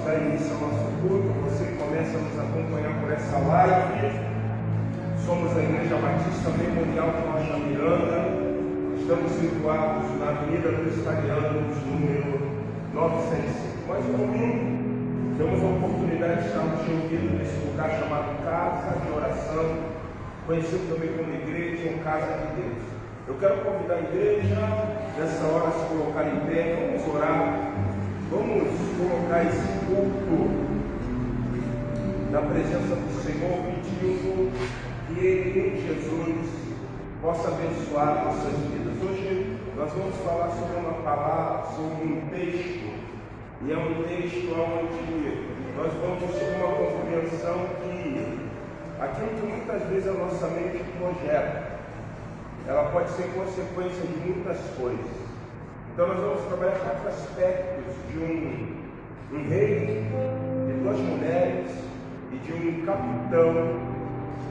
dar início ao nosso culto, você que começa a nos acompanhar por essa live. Somos a Igreja Batista Memorial de Rocha Miranda. Estamos situados na Avenida dos Italianos, número 905. Mais um domingo, temos a oportunidade de estarmos reunidos nesse lugar chamado Casa de Oração, conhecido também como Igreja ou Casa de Deus. Eu quero convidar a igreja, nessa hora, a se colocar em pé. Vamos orar. Vamos colocar esse culto na presença do Senhor, pedindo que Ele, Jesus, possa abençoar nossas vidas. Hoje nós vamos falar sobre uma palavra, sobre um texto, e é um texto onde nós vamos ter uma compreensão que aquilo que muitas vezes a nossa mente projeta, ela pode ser consequência de muitas coisas. Então nós vamos trabalhar 4 aspectos de um rei, de 2 mulheres e de um capitão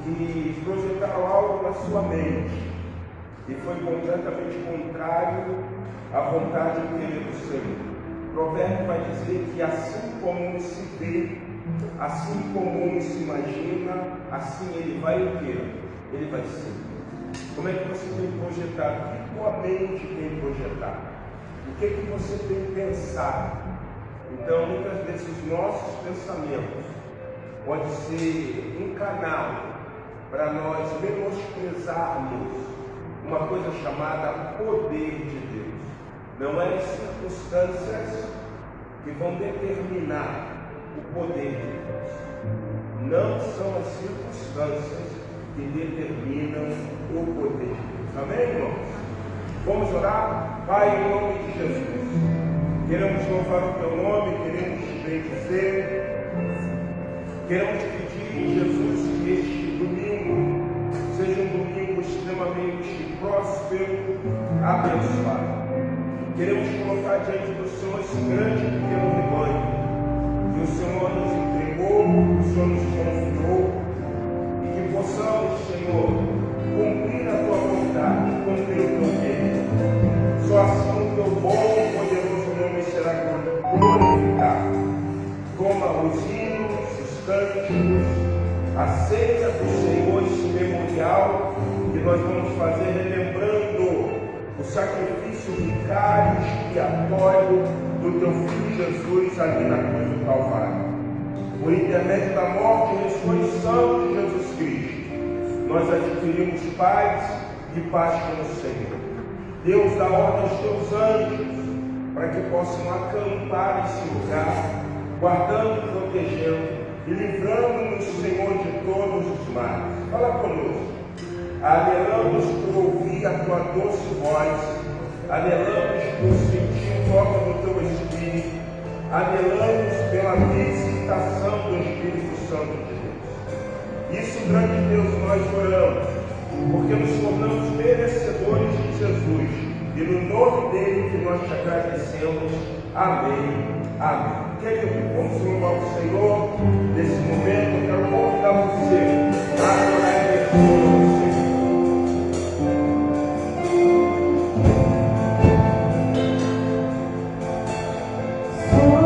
que projetaram algo na sua mente e foi completamente contrário à vontade do querido Senhor. O provérbio vai dizer que assim como se vê, assim como se imagina, assim ele vai o quê? Ele vai ser. Como é que você tem projetado? O que tua mente tem projetado? O que você tem pensado? Então, muitas vezes, os nossos pensamentos podem ser um canal para nós menosprezarmos uma coisa chamada poder de Deus. Não é as circunstâncias que vão determinar o poder de Deus. Não são as circunstâncias que determinam o poder de Deus. Amém, irmãos? Vamos orar? Pai, em nome de Jesus, queremos louvar o Teu nome, queremos te bendizer, queremos pedir, Jesus, que este domingo seja um domingo extremamente próspero, abençoado. Queremos colocar diante do Senhor esse grande e pequeno rebanho que o Senhor nos entregou, que o Senhor nos confiou, e que possamos, Senhor, cumprir a Tua vontade, cumprir o Teu reino. Só assim o Teu bom e poderoso nome será glorificado. Toma os hinos, os cânticos, a ceia do Senhor, esse memorial que nós vamos fazer relembrando o sacrifício vicário expiatório do Teu Filho Jesus ali na cruz do Calvário. Por intermédio da morte e ressurreição de Jesus Cristo, nós adquirimos paz e paz com o Senhor. Deus, dá ordem aos Teus anjos para que possam acampar nesse lugar, guardando, protegendo e livrando-nos, Senhor, de todos os males. Fala conosco. Anelamos por ouvir a Tua doce voz, anelamos por sentir o toque do Teu Espírito, anelamos pela visitação do Espírito Santo de Deus. Isso, grande Deus, nós oramos, porque nos tornamos merecedores de Jesus, e no nome dele que nós te agradecemos. Amém. Amém. Querido, vamos louvar o Senhor. Nesse momento, eu quero convidar você a adorar a Deus. Oh,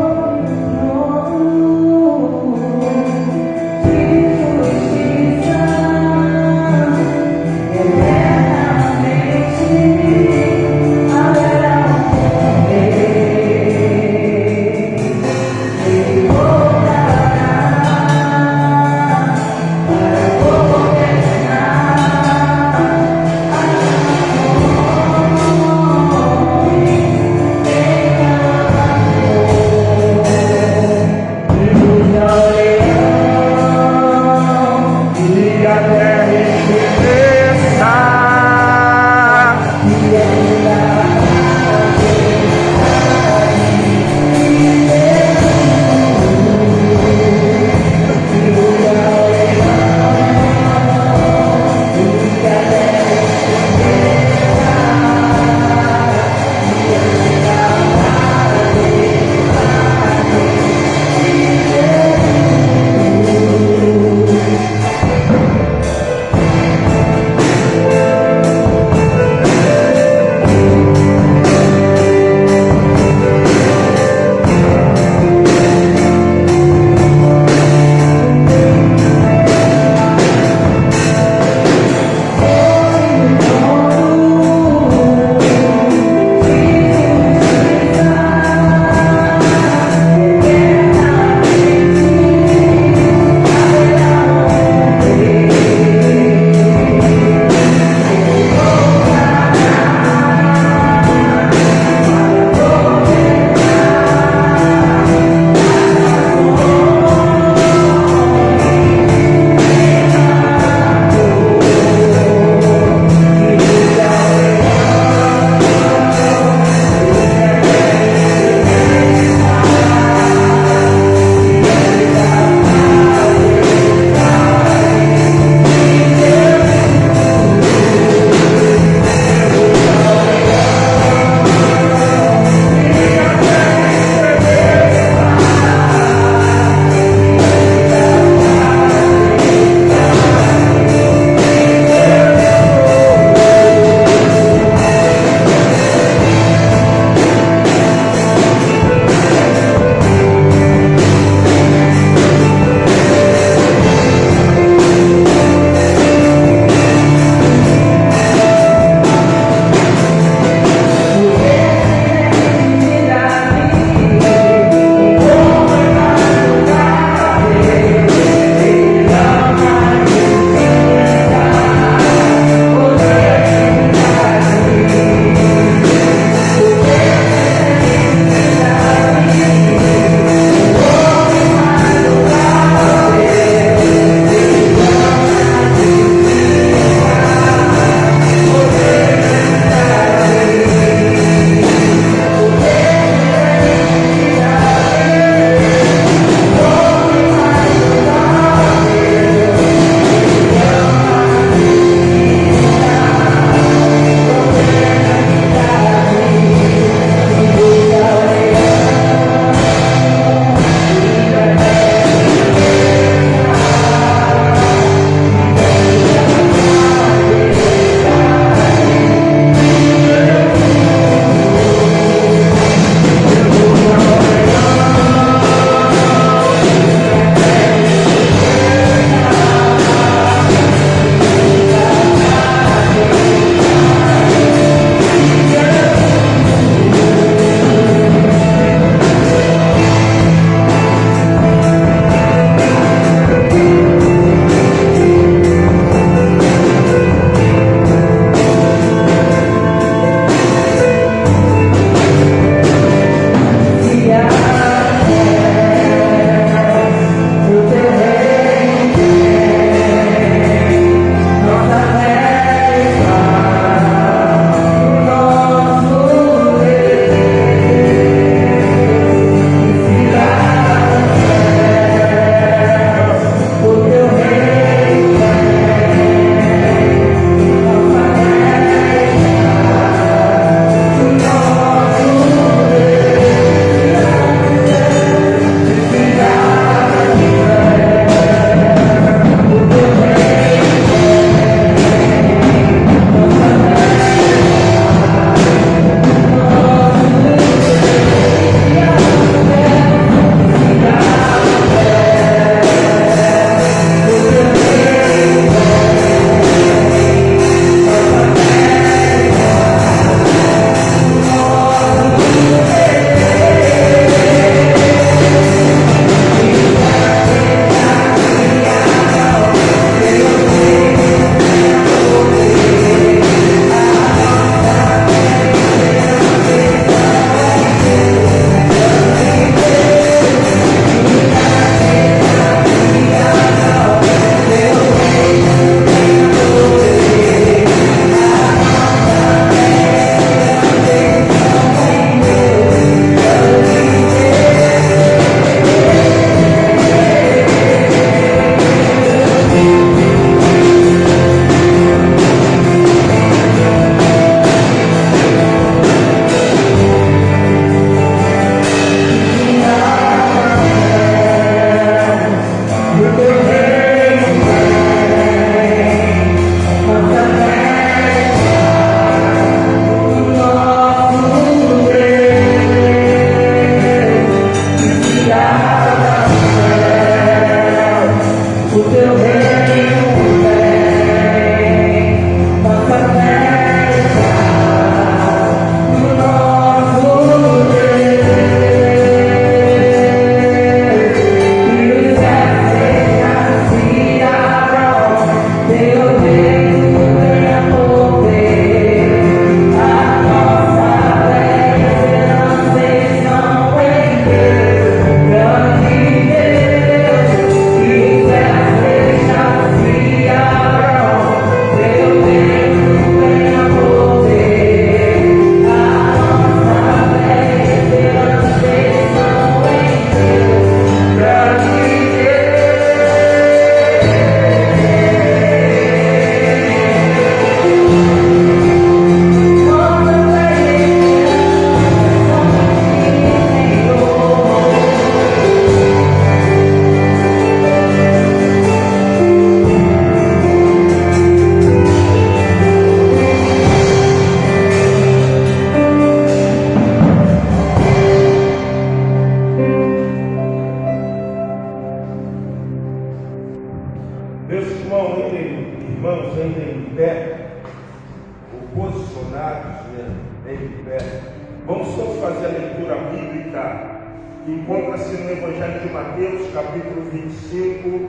que encontra-se no Evangelho de Mateus, capítulo 25,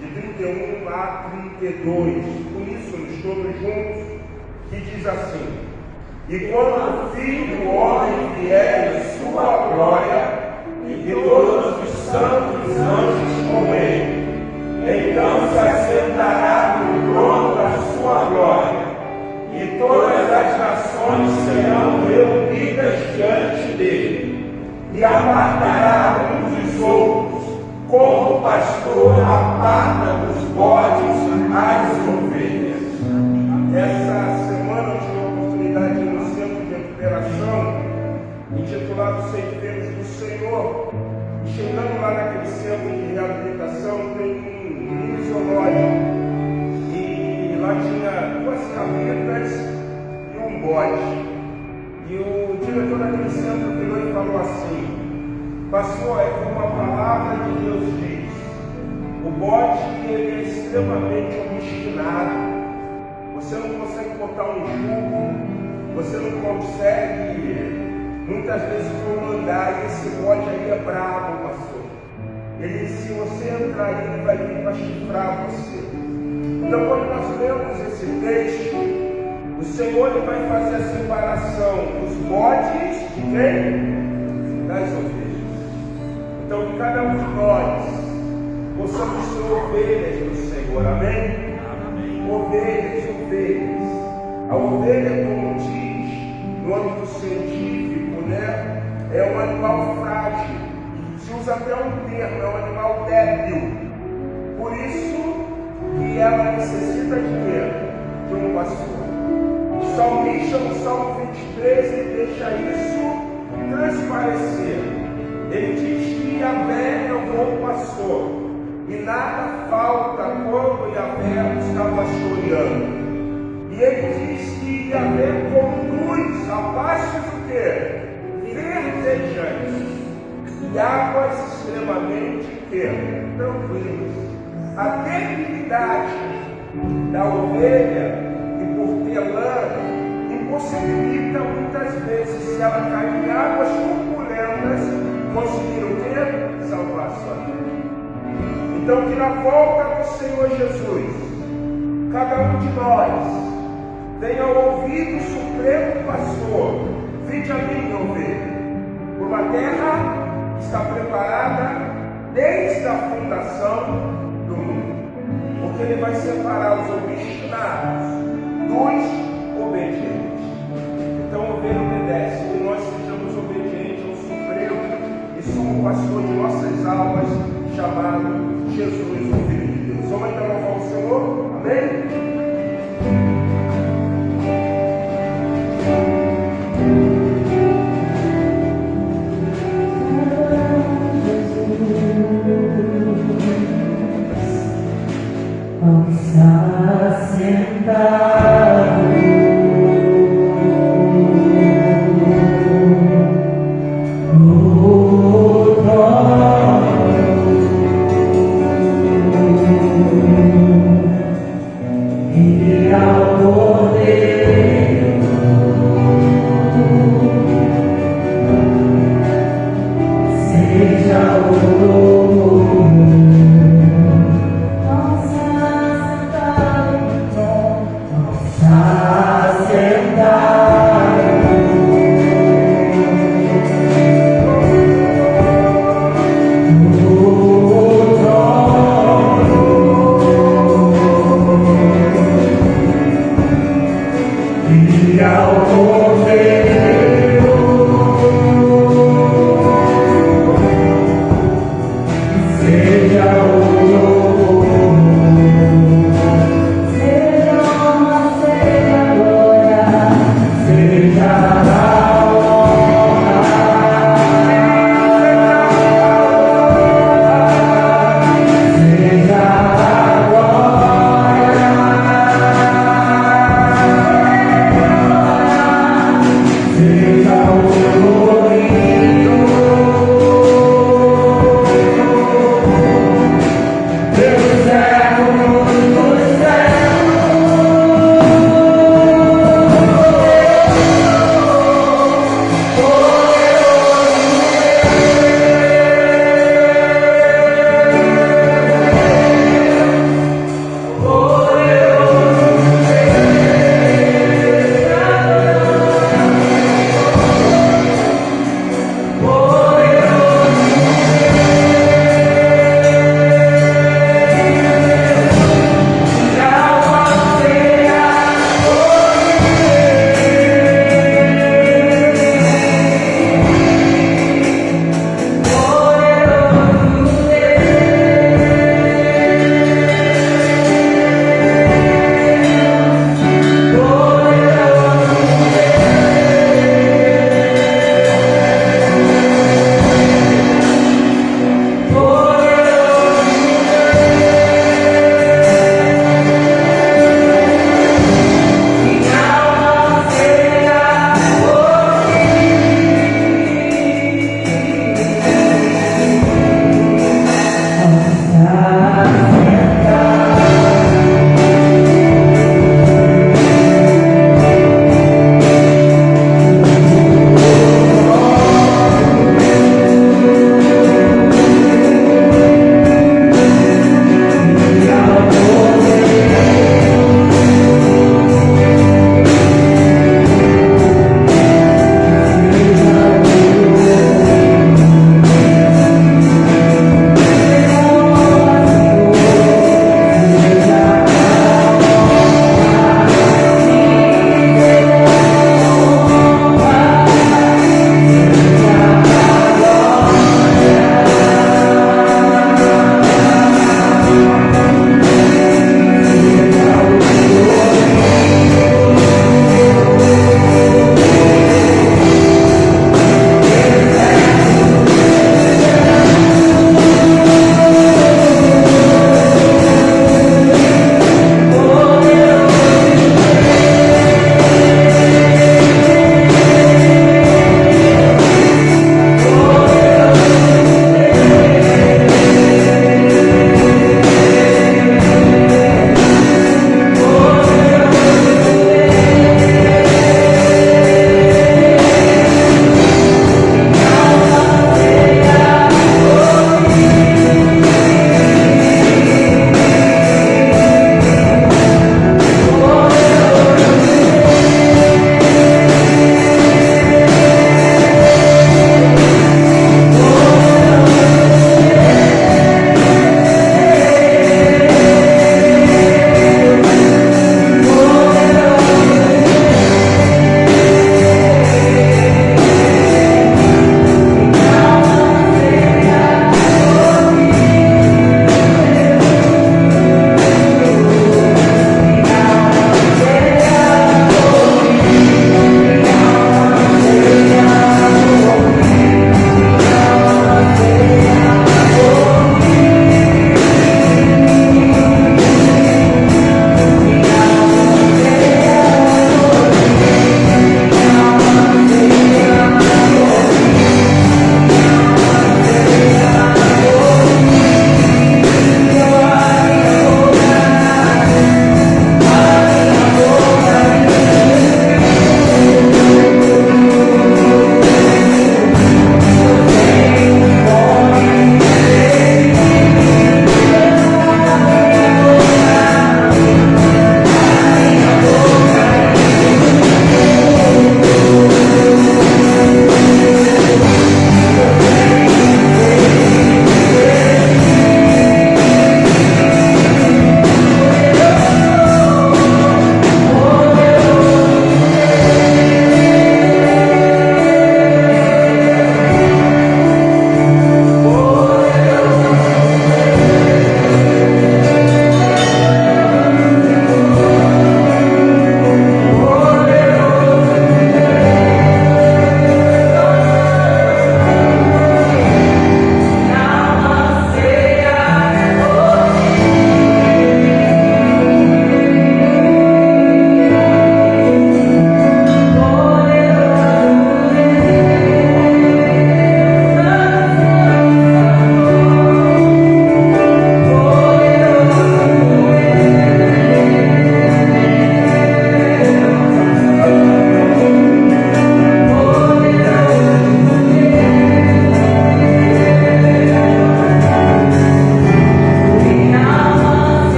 de 31 a 32. Por isso, nos todos juntos, que diz assim: E quando o Filho do Homem vier em sua glória, e todos os santos anjos com ele, então se assentará no trono da sua glória, e todas as nações serão reunidas diante dele, e apartará uns dos outros, como o pastor aparta dos bodes as ovelhas. Essa semana eu tive a oportunidade no centro de recuperação, intitulado Ceifeiros do Senhor. E chegando lá naquele centro de reabilitação, tem um mini zoológico. E lá tinha 2 cabritas e um bode. E o diretor daquele centro virou e falou assim: Pastor, é como a palavra de Deus diz, o bode ele é extremamente obstinado. Você não consegue botar um jugo, você não consegue muitas vezes comandar, e esse bode aí é bravo, pastor. Ele, se você entrar aí, ele vai vir para chifrar você. Então, quando nós lemos esse texto, o Senhor ele vai fazer a separação dos bodes de quem? Das ovelhas. Então, que cada um de nós possamos ser ovelhas do Senhor, amém? Amém. Ovelhas. A ovelha, como diz no âmbito científico, né, é um animal frágil. Se usa até um termo, é um animal débil. Por isso que ela necessita de quê? De um pastor. O salmista, no Salmo 23, ele deixa isso transparecer. Ele diz que Yahvé é o bom pastor, e nada falta quando Yahvé está pastoreando. E ele diz que Yahvé conduz a pastos o quê? Verdejantes, e águas extremamente tranquilas. A debilidade da ovelha, e por ter lã, impossibilita muitas vezes, se ela cair em águas turbulentas, conseguir o quê? Salvar a sua vida. Então, que na volta do Senhor Jesus, cada um de nós venha ouvir o Supremo Pastor: vinde a mim, ovelha, por uma terra que está preparada desde a fundação do mundo, porque ele vai separar os obstinados dos obedientes. Então, ovelha obedece, que nós sejamos obedientes ao Supremo e sumo pastor de nossas almas, chamado Jesus, o Filho de Deus. Vamos então louvar o Senhor? Amém? Seja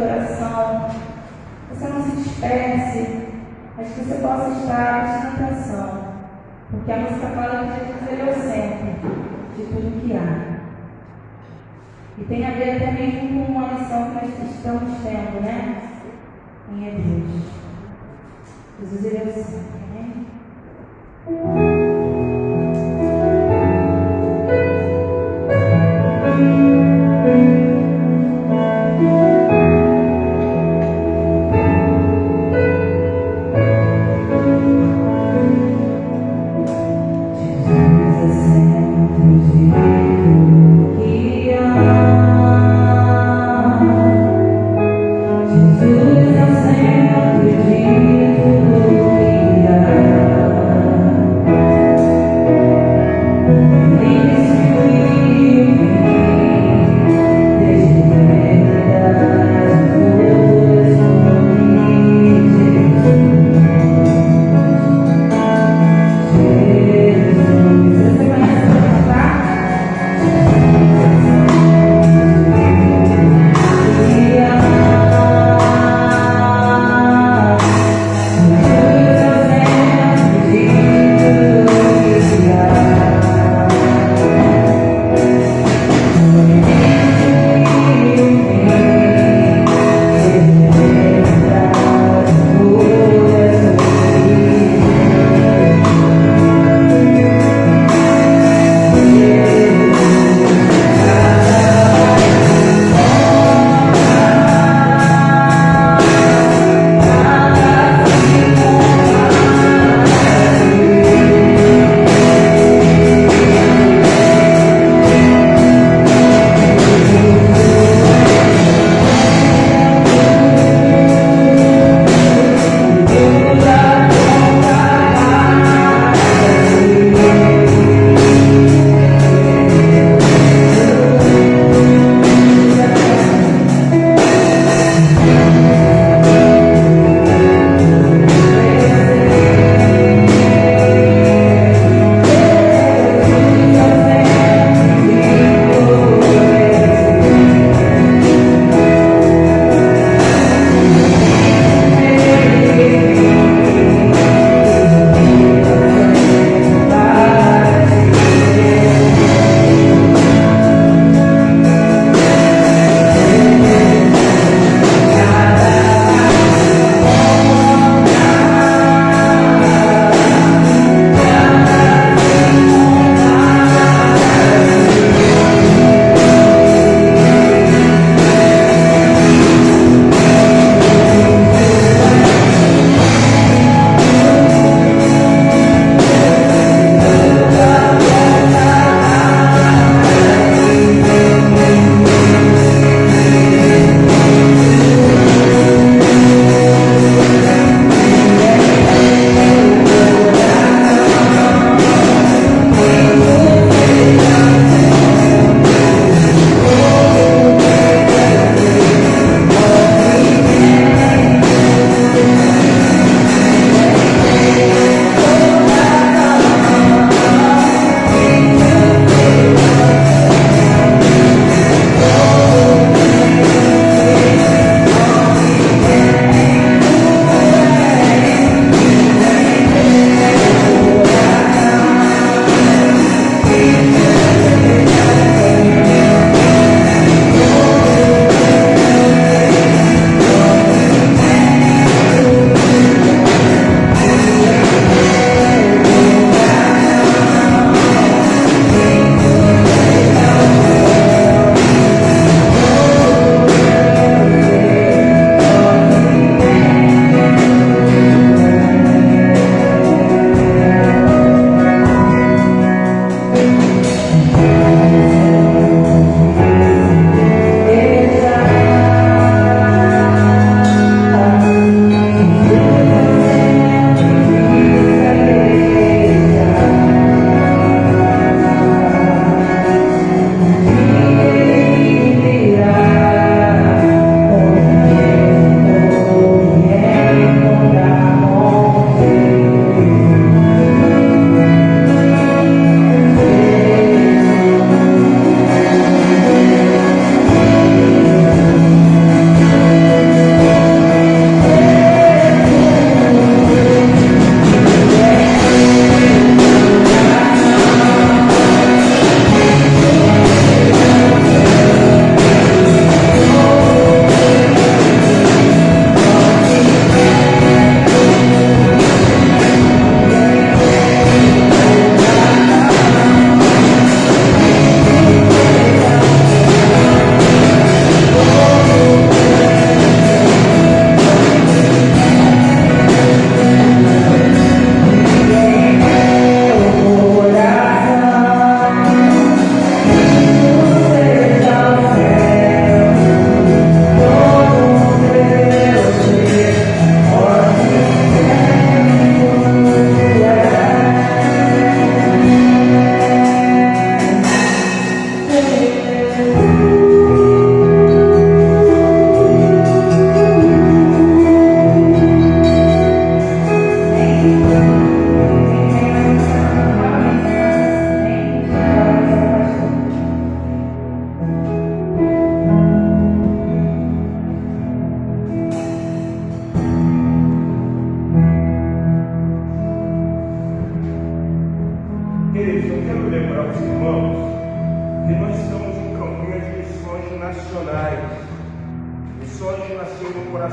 adoração, você não se disperse, mas que você possa estar prestando atenção, porque a música fala que Jesus é o centro de tudo que há. E tem a ver até mesmo com uma lição que nós estamos tendo, né? Em Hebreus. Jesus é o centro, amém? Jesus é o centro de tudo que há.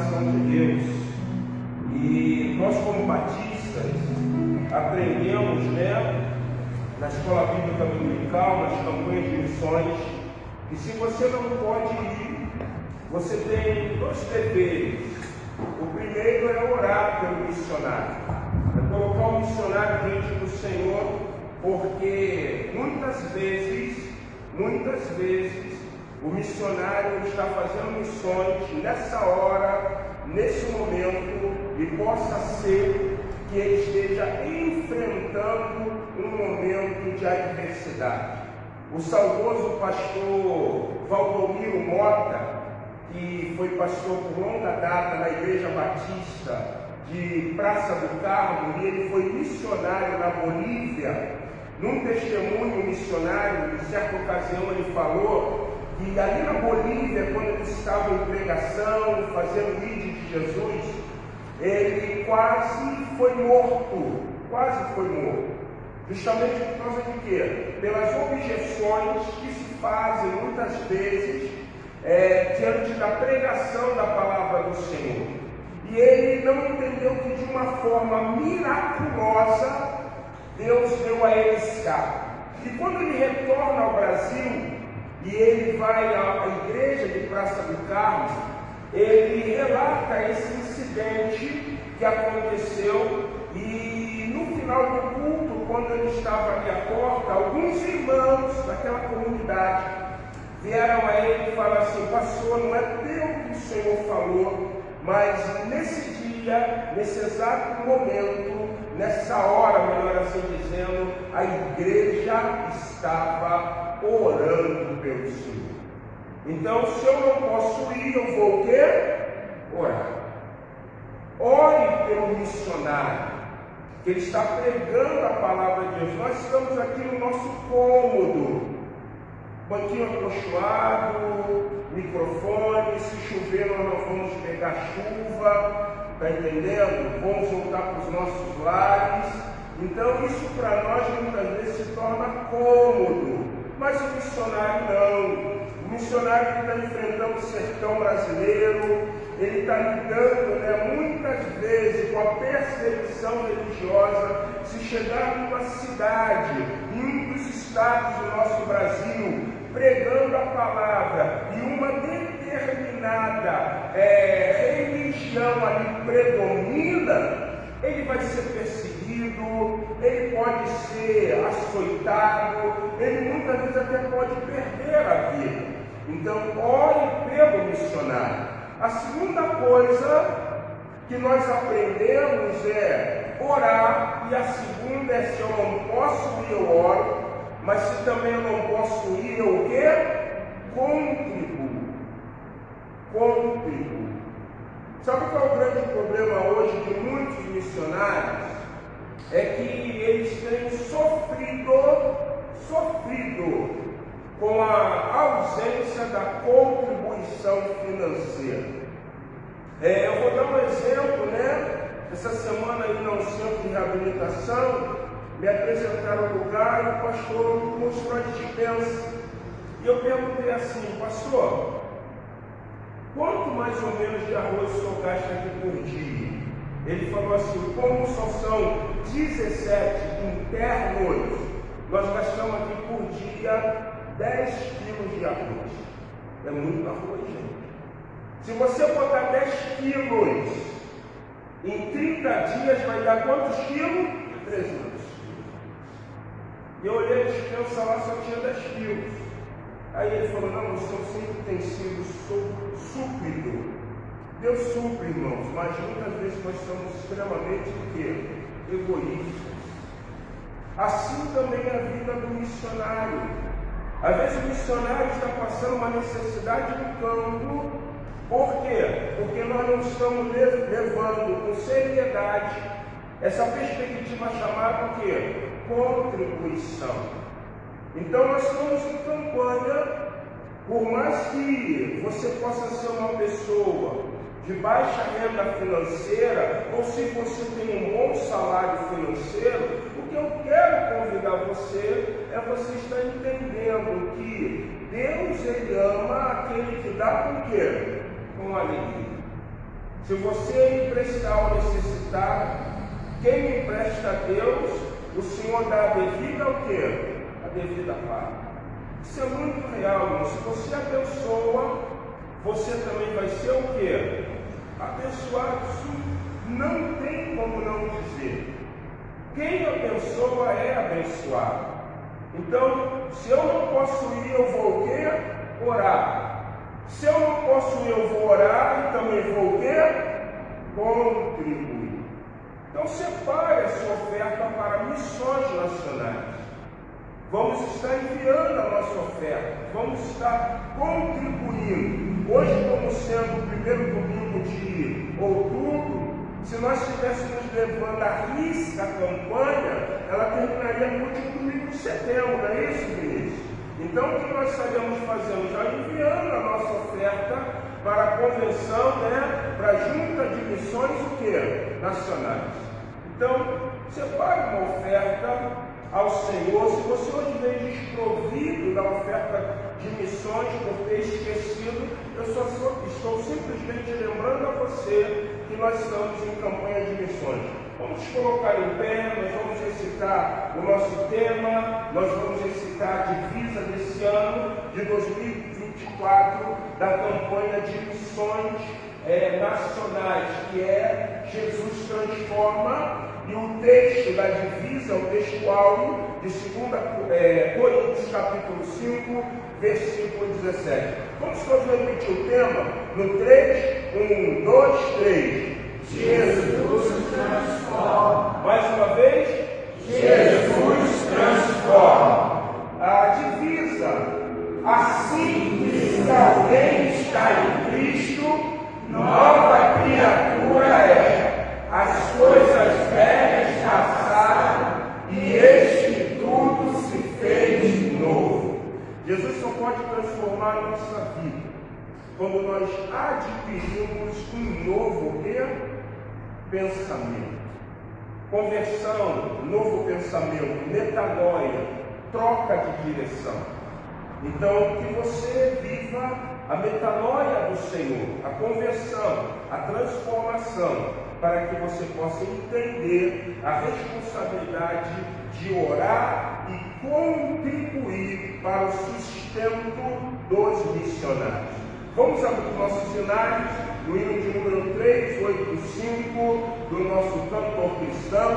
coração de Deus. E nós, como batistas, aprendemos, na escola bíblica dominical, nas campanhas de missões, que se você não pode ir, você tem 2 deveres. O primeiro é orar pelo missionário, é colocar o missionário diante do Senhor, porque muitas vezes, o missionário está fazendo missões nessa hora, nesse momento, e possa ser que ele esteja enfrentando um momento de adversidade. O saudoso pastor Valdomiro Mota, que foi pastor por longa data na Igreja Batista de Praça do Carmo, e ele foi missionário na Bolívia. Num testemunho missionário, em certa ocasião, ele falou que ali na Bolívia, quando ele estava em pregação, fazendo vídeo de Jesus, ele quase foi morto, justamente por causa de quê? Pelas objeções que se fazem muitas vezes diante da pregação da palavra do Senhor. E ele não entendeu que de uma forma miraculosa Deus deu a ele escape. E quando ele retorna ao Brasil e ele vai à igreja de Praça do Carmo, ele relata esse incidente que aconteceu, e no final do culto, quando ele estava ali à porta, alguns irmãos daquela comunidade vieram a ele e falaram assim: pastor, não é pelo que o Senhor falou, mas nesse dia, nesse exato momento, nessa hora, melhor assim dizendo, a igreja estava orando pelo Senhor. Então, se eu não posso ir, eu vou o quê? Orar. Ore pelo missionário, que ele está pregando a palavra de Deus. Nós estamos aqui no nosso cômodo, banquinho acolchoado, microfone, se chover nós não vamos pegar chuva, está entendendo? Vamos voltar para os nossos lares. Então isso para nós muitas vezes se torna cômodo, mas o missionário não. O missionário que está enfrentando o sertão brasileiro, ele está lidando muitas vezes com a perseguição religiosa. Se chegar numa cidade, em um dos estados do nosso Brasil, pregando a palavra, e uma determinada religião ali predomina, ele vai ser perseguido, ele pode ser açoitado, ele muitas vezes até pode perder a vida. Então, ore pelo missionário. A segunda coisa que nós aprendemos é orar, e a segunda é: se eu não posso ir, eu oro, mas se também eu não posso ir, eu o quê? Contribuo. Sabe qual é o grande problema hoje de muitos missionários? É que eles têm sofrido com a ausência da contribuição financeira. Eu vou dar um exemplo, Essa semana aí no centro de reabilitação, me apresentaram no lugar e o pastor mostrou a dispensa. E eu perguntei assim: pastor, quanto mais ou menos de arroz o senhor gasta aqui por dia? Ele falou assim: como só são 17 internos, nós gastamos aqui por dia 10 quilos de arroz. É muito arroz, gente. Se você botar 10 quilos em 30 dias, vai dar quantos quilos? 300. E eu olhei a dispensa lá, só tinha 10 quilos. Aí ele falou: não, o senhor sempre tem sido súplido. Deus supre, irmãos, mas muitas vezes nós somos extremamente egoístas. Assim também é a vida do missionário. Às vezes o missionário está passando uma necessidade no campo. Por quê? Porque nós não estamos levando com seriedade essa perspectiva chamada o quê? Contribuição. Então nós estamos em campanha. Por mais que você possa ser uma pessoa de baixa renda financeira, ou se você tem um bom salário financeiro, o que eu quero convidar você é você estar entendendo que Deus, Ele ama aquele que dá com quê? Com alegria. Se você emprestar ao necessitado, quem me empresta a Deus, o Senhor dá a devida o quê? A devida paga. Isso é muito real, irmão. Se você abençoa, você também vai ser o quê? Abençoado. Isso não tem como não dizer. Quem abençoa é abençoado. Então, se eu não posso ir, eu vou o quê? Orar. Se eu não posso ir, eu vou orar e também vou o quê? Contribuir. Então, separe a sua oferta para missões nacionais. Vamos estar enviando a nossa oferta. Vamos estar contribuindo. Hoje, como sendo o primeiro domingo de outubro, se nós estivéssemos levando a risca a campanha, ela terminaria no último domingo de setembro, não é isso, Vinícius? Então, o que nós estaremos fazendo? Já enviando a nossa oferta para a convenção, para a junta de missões, o quê? Nacionais. Então, separe uma oferta ao Senhor. Se você hoje veio desprovido da oferta de missões por ter esquecido, eu só estou simplesmente lembrando a você que nós estamos em campanha de missões. Vamos colocar em pé, nós vamos recitar o nosso tema, nós vamos recitar a divisa desse ano de 2024 da campanha de missões nacionais, que é Jesus Transforma, e o texto da divisa, o textual de 2 Coríntios capítulo 5, versículo 17. Vamos todos repetir o tema? No 3, 1, 2, 3. Jesus transforma. Mais uma vez. Jesus transforma. A divisa. Assim que se alguém está em Cristo, nova criatura é. As coisas velhas passaram e eis que tudo se fez novo. Jesus só pode transformar a nossa vida quando nós adquirimos um novo pensamento. Conversão, novo pensamento, metanoia, troca de direção. Então, que você viva a metanoia do Senhor, a conversão, a transformação, para que você possa entender a responsabilidade de orar e contribuir para o sustento dos missionários. Vamos abrir nossos cenários no hino de número 385 do nosso cantor cristão,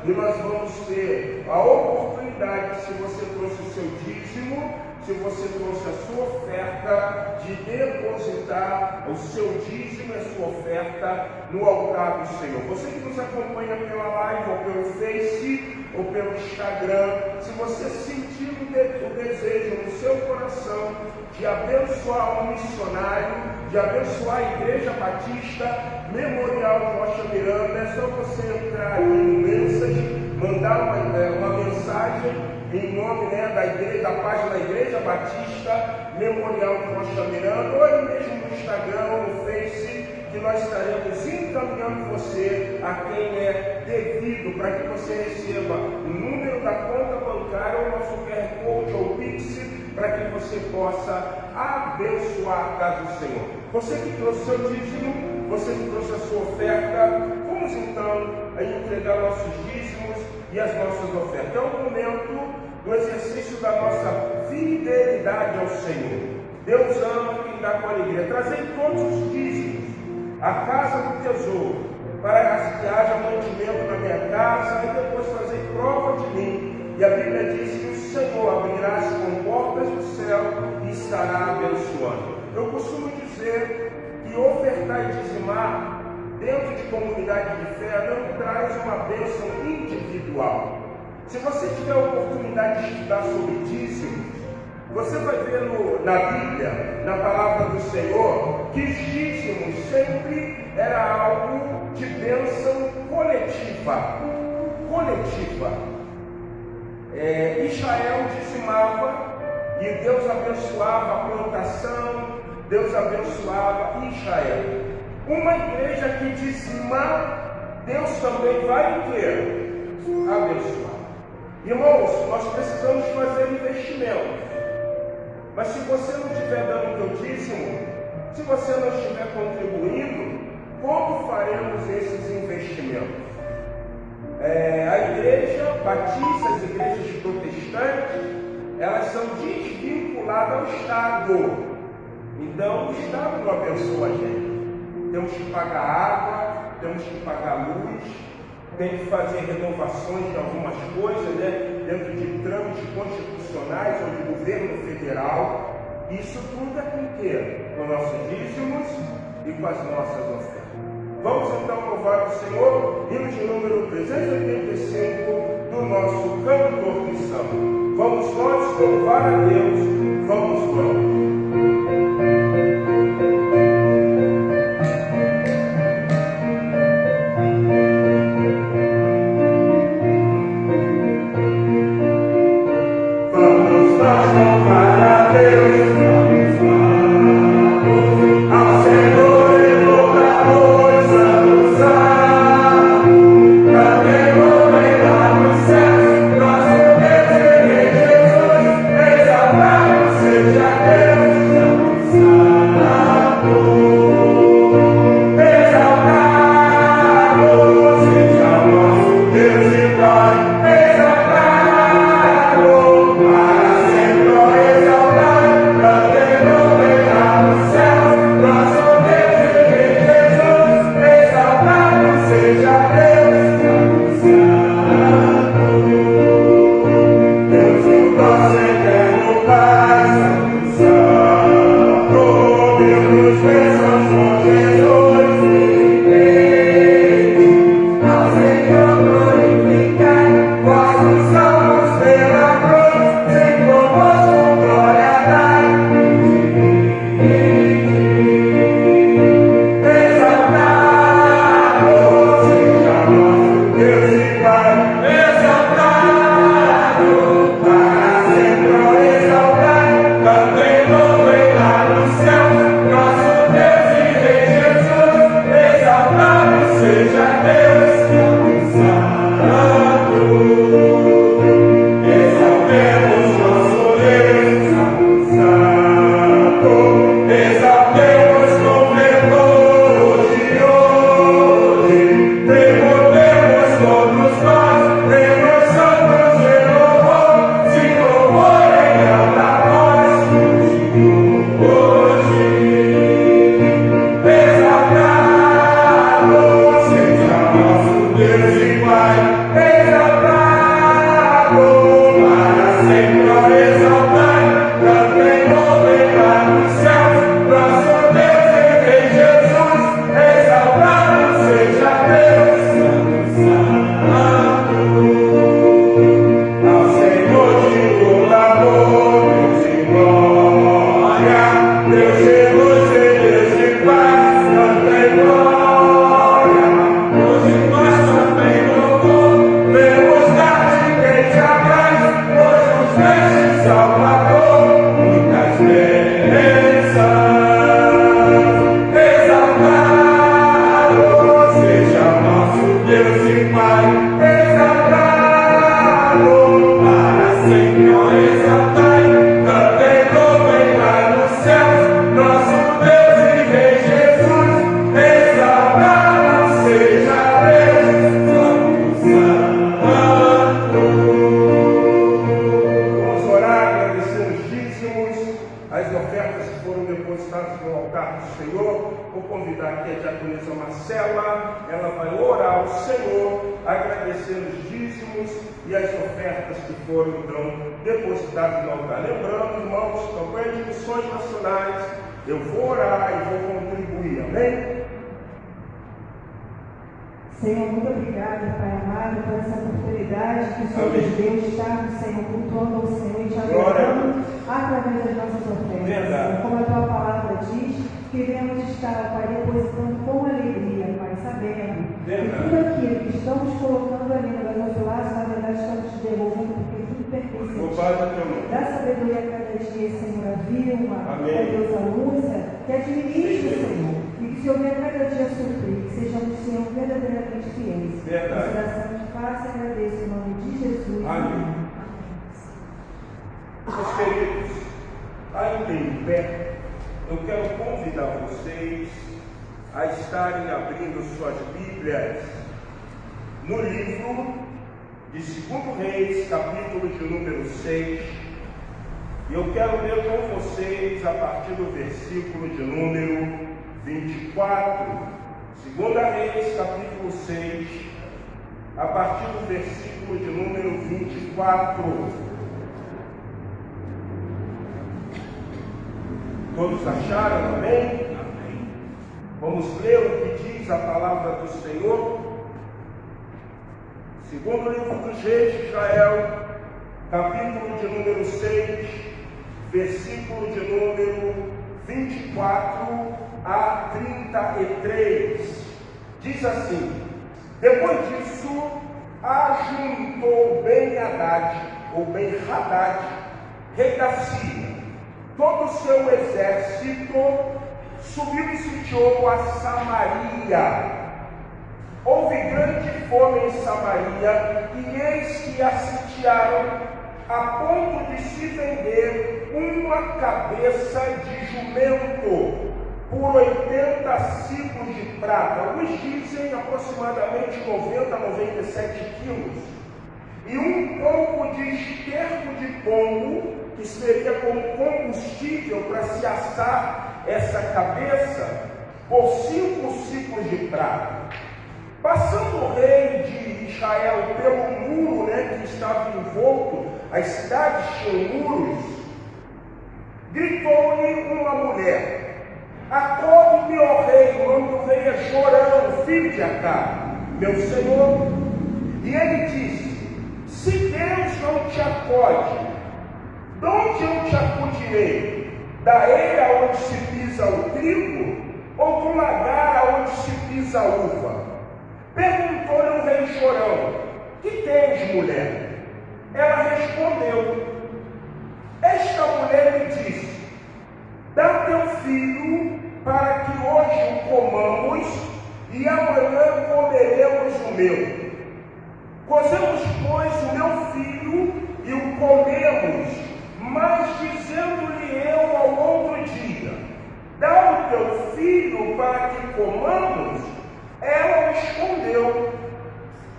e nós vamos ter a oportunidade, se você trouxe o seu dízimo, se você trouxe a sua oferta, de depositar o seu dízimo e a sua oferta no altar do Senhor. Você que nos acompanha pela live, ou pelo Face, ou pelo Instagram, se você sentir o desejo no seu coração de abençoar um missionário, de abençoar a Igreja Batista Memorial de Rocha Miranda, é só você entrar aqui no Mensagens, mandar uma mensagem em nome da igreja, da página da Igreja Batista Memorial de Rocha Miranda, ou aí mesmo no Instagram ou no Face, que nós estaremos encaminhando você a quem é devido, para que você receba o número da conta bancária, ou nosso QR Code ou Pix, para que você possa abençoar a casa do Senhor. Você que trouxe seu dízimo, você que trouxe a sua oferta, vamos então entregar nossos dízimos e as nossas ofertas. É o momento do exercício da nossa fidelidade ao Senhor. Deus ama quem dá com alegria. Trazei todos os dízimos à casa do tesouro, para que haja mantimento na minha casa, e depois trazer prova de mim. E a Bíblia diz que o Senhor abrirá as comportas do céu e estará abençoando. Eu costumo dizer que ofertar e dizimar dentro de comunidade de fé não traz uma bênção individual. Se você tiver a oportunidade de estudar sobre dízimos, você vai ver na Bíblia, na palavra do Senhor, que os dízimos sempre era algo de bênção coletiva. Israel dizimava e Deus abençoava a plantação, Deus abençoava Israel. Uma igreja que dizimar, Deus também vai o quê? Abençoar. Irmãos, nós precisamos fazer investimentos. Mas se você não estiver dando o teu dízimo, se você não estiver contribuindo, Como faremos esses investimentos? A igreja batista, as igrejas protestantes, elas são desvinculadas ao Estado. Então o Estado não abençoa a gente. Temos que pagar água, temos que pagar luz, tem que fazer renovações de algumas coisas, dentro de trâmites constitucionais ou de governo federal. Isso tudo é com o quê? Com nossos dízimos e com as nossas ofertas. Vamos então louvar o Senhor, hino de número 385 do nosso cantor cristão. Vamos nós louvar a Deus, vamos nós. Senhor, muito obrigada, Pai amado, por essa oportunidade que o Senhor nos deu de estarmos, Senhor, cultuando ao Senhor e te adorando através das nossas ofertas. Como a tua palavra diz, queremos estar, Pai, depositando com alegria, Pai, sabendo que tudo aquilo que estamos colocando ali no nosso laço, na verdade, estamos te devolvendo, porque tudo pertence a ti. Dá sabedoria a cada dia, Senhor, a Vilma, a Deus, a Lúcia, que administre, Senhor, e que se houver cada dia suprir, que sejamos, Senhor, verdadeiramente fiéis. Verdade. Oração de paz e agradeço em nome de Jesus. Amém. Meus queridos, ainda em pé, eu quero convidar vocês a estarem abrindo suas Bíblias no livro de 2 Reis, capítulo de número 6. E eu quero ler com vocês a partir do versículo de número 24. 2 Reis, capítulo 6, a partir do versículo de número 24. Todos acharam? Amém? Vamos ler o que diz a palavra do Senhor. Segundo livro dos Reis de Israel, capítulo de número 6, versículo de número 24 a 33. Diz assim: depois disso, ajuntou Ben-Hadad, ou Ben-Hadad, rei da Síria, todo o seu exército, subiu e sitiou a Samaria. Houve grande fome em Samaria, e eis que a sitiaram, a ponto de se vender uma cabeça de jumento por 80 ciclos de prata. Uns dizem aproximadamente 90 a 97 quilos. E um pouco de esterco de pombo, que seria como combustível para se assar essa cabeça, por 5 ciclos de prata. Passando o rei de Israel pelo muro, que estava envolto, as cidades tinham muros, gritou-lhe uma mulher: acode-me, ó rei, quando venha Jorão, filho de Acabe, meu senhor. E ele disse: se Deus não te acode, de onde eu te acudirei? Da eira onde se pisa o trigo, ou do lagar aonde se pisa a uva? Perguntou-lhe o rei Jorão: que tens, mulher? Ela respondeu: esta mulher me disse: dá teu filho para que hoje o comamos e amanhã comeremos o meu. Cozemos, pois, o meu filho e o comemos, mas dizendo-lhe eu ao outro dia: dá o teu filho para que comamos, ela respondeu.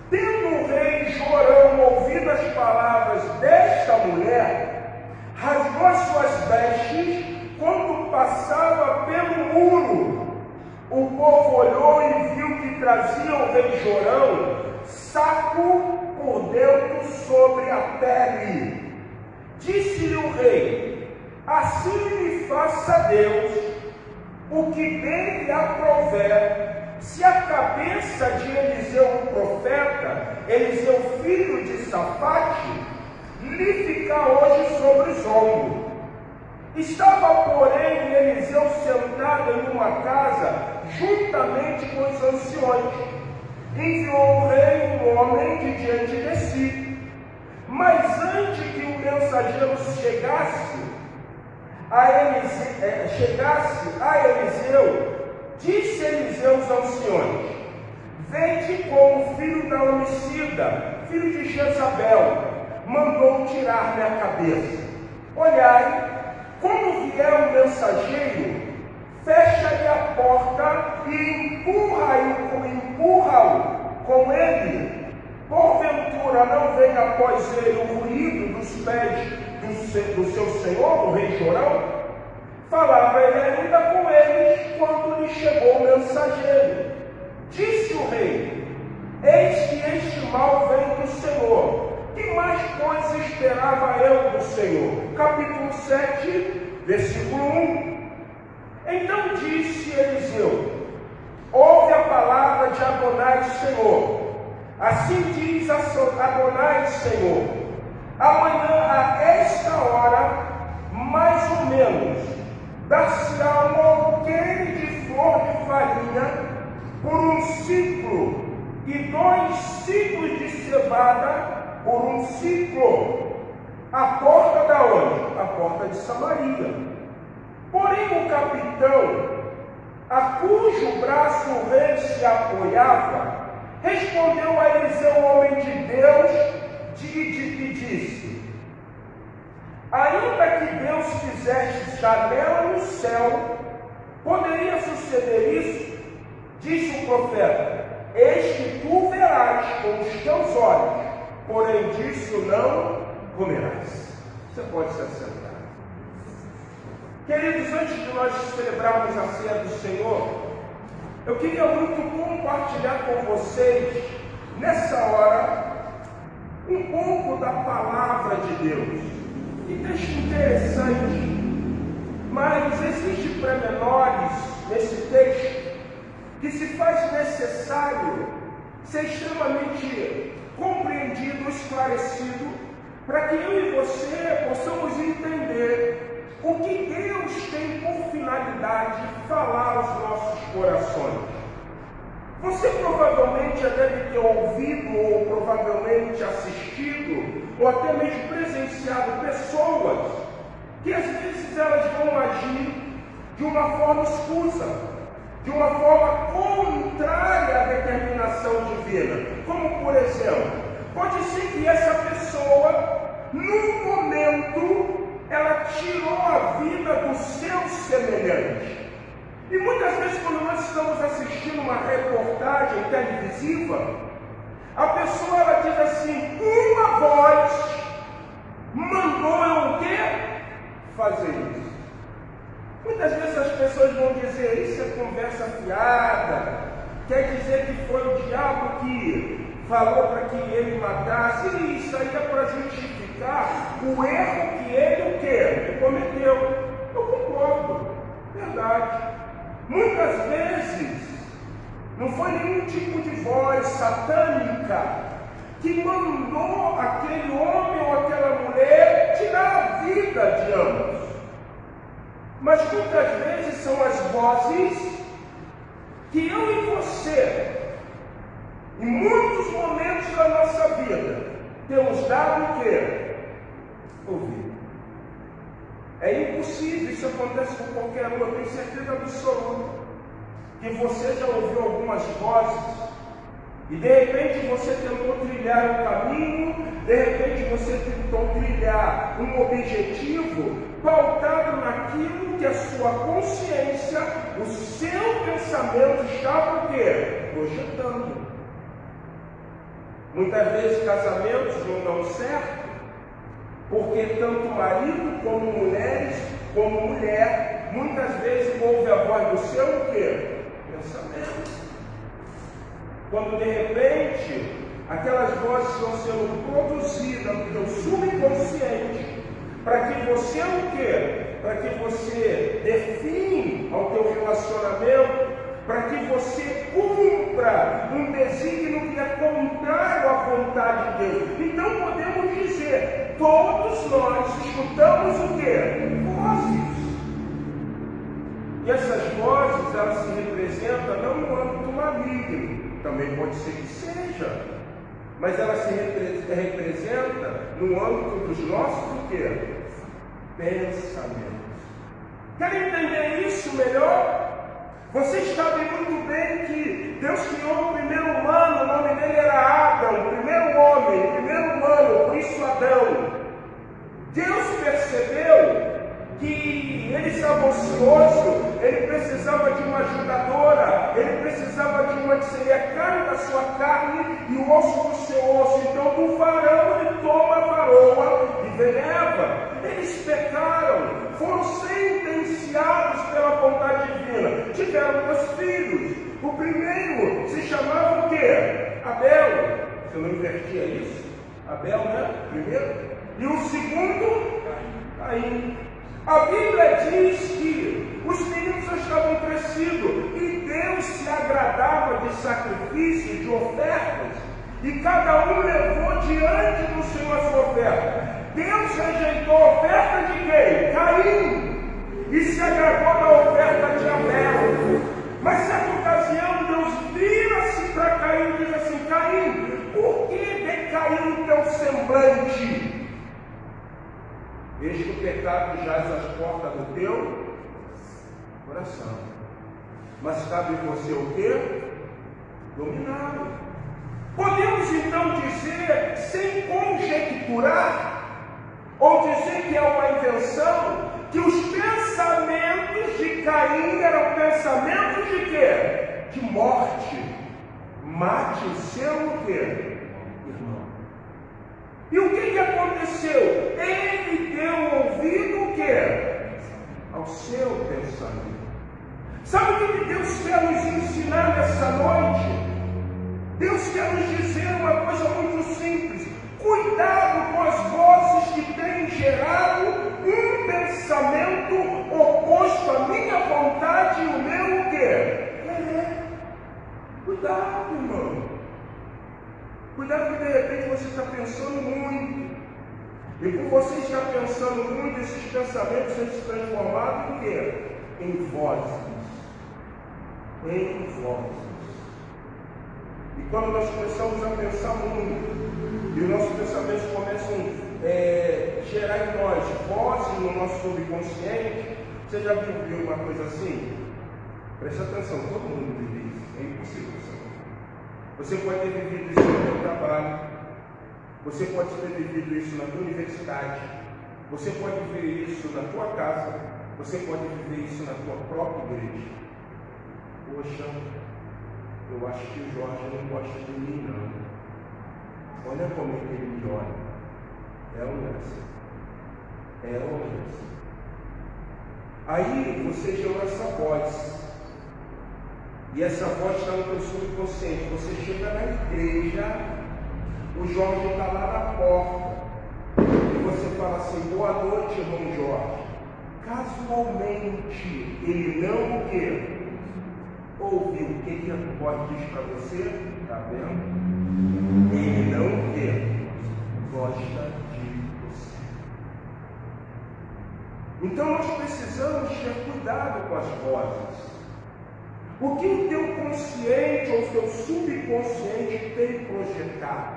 Tendo o rei Jorão ouvido as palavras desta mulher, rasgou as suas vestes quando passava pelo muro. O povo olhou e viu que trazia o rei Jorão saco por dentro sobre a pele. Disse-lhe o rei: assim me faça Deus, o que bem lhe aprouver, se a cabeça de Eliseu o profeta, Eliseu filho de Safate, lhe ficar hoje sobre os ombros. Estava, porém, Eliseu sentado em uma casa, juntamente com os anciões. Enviou o rei um homem de diante de si. Mas antes que o mensageiro chegasse a Eliseu, disse Eliseu aos anciões: vede como o filho da homicida, filho de Jezabel, mandou tirar-lhe a cabeça. Olhai, quando vier o mensageiro, fecha-lhe a porta e empurra-o com ele. Porventura não venha após ele o ruído dos pés do seu senhor, o rei Jorão? Falava ele ainda com eles quando lhe chegou o mensageiro. Disse o rei: eis que este mal vem do Senhor. Que mais coisa esperava eu do Senhor? Capítulo 7, versículo 1. Então disse Eliseu: ouve a palavra de Adonai, Senhor. Assim diz Adonai, Senhor: amanhã a esta hora, mais ou menos, dar-se-á um alqueire de flor de farinha por 1 ciclo, e 2 ciclos de cevada por 1 ciclo. A porta da onde? A porta de Samaria. Porém o capitão, a cujo braço o rei se apoiava, respondeu a Eliseu, o homem de Deus, e disse: ainda que Deus fizesse janela no céu, poderia suceder isso? Disse o profeta: eis que tu verás com os teus olhos, porém disso não comerás. Você pode se assentar. Queridos, antes de nós celebrarmos a ceia do Senhor, eu queria muito compartilhar com vocês, nessa hora, um pouco da palavra de Deus. Que texto interessante, mas existem pormenores nesse texto que se faz necessário ser extremamente compreendido, esclarecido, para que eu e você possamos entender o que Deus tem por finalidade falar aos nossos corações. Você provavelmente já deve ter ouvido, ou provavelmente assistido, ou até mesmo presenciado pessoas que às vezes elas vão agir de uma forma escusa, de uma forma contrária à determinação divina. Como, por exemplo, pode ser que essa pessoa, num momento, ela tirou a vida do seu semelhante. E muitas vezes, quando nós estamos assistindo uma reportagem televisiva, a pessoa ela diz assim: uma voz mandou eu o quê? Fazer isso. Muitas vezes as pessoas vão dizer: isso é conversa fiada, quer dizer que foi o diabo que falou para que ele matasse. E isso aí é para justificar o erro que ele o quê? Ele cometeu. Eu concordo, verdade. Muitas vezes não foi nenhum tipo de voz satânica que mandou aquele homem ou aquela mulher tirar a vida de ambos. Mas muitas vezes são as vozes que eu e você, em muitos momentos da nossa vida, temos dado o quê? Ouvir. É impossível, isso acontece com qualquer um, eu tenho certeza absoluta, que você já ouviu algumas vozes, e de repente você tentou trilhar um caminho, de repente você tentou trilhar um objetivo, pautado naquilo que a sua consciência, o seu pensamento estava o quê? Projetando. Muitas vezes casamentos não dão certo, porque tanto marido como mulheres, como mulher, muitas vezes ouve a voz do seu o quê? Pensamento. Quando de repente aquelas vozes estão sendo produzidas no teu subconsciente, para que você o quê? Para que você dê fim ao teu relacionamento, para que você cumpra um desígnio que é contrário à vontade de Deus. Então podemos dizer, todos nós escutamos o quê? Vozes. E essas vozes, elas se representam não no âmbito maligno, também pode ser que seja, mas ela se representa no âmbito dos nossos o quê? Pensamentos. Quer entender isso melhor? Vocês sabem muito bem que Deus criou o primeiro humano, o nome dele era Adão, o primeiro homem, o primeiro humano, por isso Adão. Deus percebeu que ele estava ocioso, ele precisava de uma ajudadora, ele precisava de uma que seria carne da sua carne e o osso do seu osso. Então do varão ele toma a varoa e vem Eva. Eles pecaram, foram sentenciados pela vontade divina, tiveram 2 filhos. O primeiro se chamava o quê? Abel. Você não invertia isso? Abel, né? Primeiro. E o segundo? Caim. A Bíblia diz que os meninos já estavam crescidos e Deus se agradava de sacrifício, de ofertas, e cada um levou diante do Senhor a sua oferta. Deus rejeitou a oferta de quem? Caim, e se agradou da oferta de Abel. Mas certa ocasião Deus vira-se para Caim e diz assim: Caim, por que decaiu o teu semblante? Veja que o pecado jaz às portas do teu coração. Mas cabe em você o quê? Dominá-lo. Podemos então dizer, sem conjecturar, ou dizer que é uma invenção, que os pensamentos de Caim eram pensamentos de quê? de morte, mate o seu o quê? Irmão. E o que aconteceu? Ele deu ouvido o quê? Ao seu pensamento. Sabe o que Deus quer nos ensinar nessa noite? Deus quer nos dizer uma coisa muito simples. Cuidado com as vozes que têm gerado um pensamento oposto à minha vontade e o meu o quê? Cuidado, irmão. Cuidado que de repente você está pensando muito. E por você estar pensando muito, esses pensamentos vão se transformar em quê? Em vozes. Em vozes. E quando nós começamos a pensar muito, e os nossos pensamentos começam a gerar em nós vozes no nosso subconsciente, você já viu uma coisa assim? Preste atenção, todo mundo vive isso, é impossível saber. Você pode ter vivido isso no seu trabalho, você pode ter vivido isso na tua universidade, você pode viver isso na tua casa, você pode viver isso na tua própria igreja. Poxa, eu acho que o Jorge não gosta de mim, não. Olha como é que ele me olha. É ou não é assim? É ou não é assim? Aí você gerou essa voz. E essa voz está no teu subconsciente. Você chega na igreja, o Jorge está lá na porta. E você fala assim: boa noite, irmão Jorge. Casualmente, ele não o quê? Ouviu o que a voz diz para você? Está vendo? Ele não o quê? Gosta de você. Então nós precisamos ter cuidado com as vozes. O que o teu consciente ou o teu subconsciente tem projetado?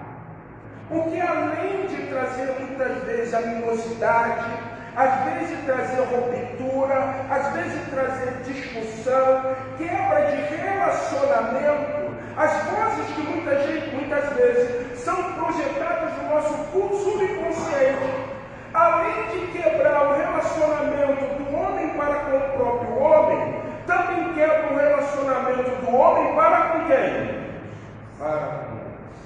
Porque além de trazer muitas vezes animosidade, às vezes trazer ruptura, às vezes trazer discussão, quebra de relacionamento, as vozes que muitas vezes são projetadas no nosso subconsciente, além de quebrar o relacionamento do homem para com o próprio homem, também quebra o relacionamento do homem para com quem? Para com Deus.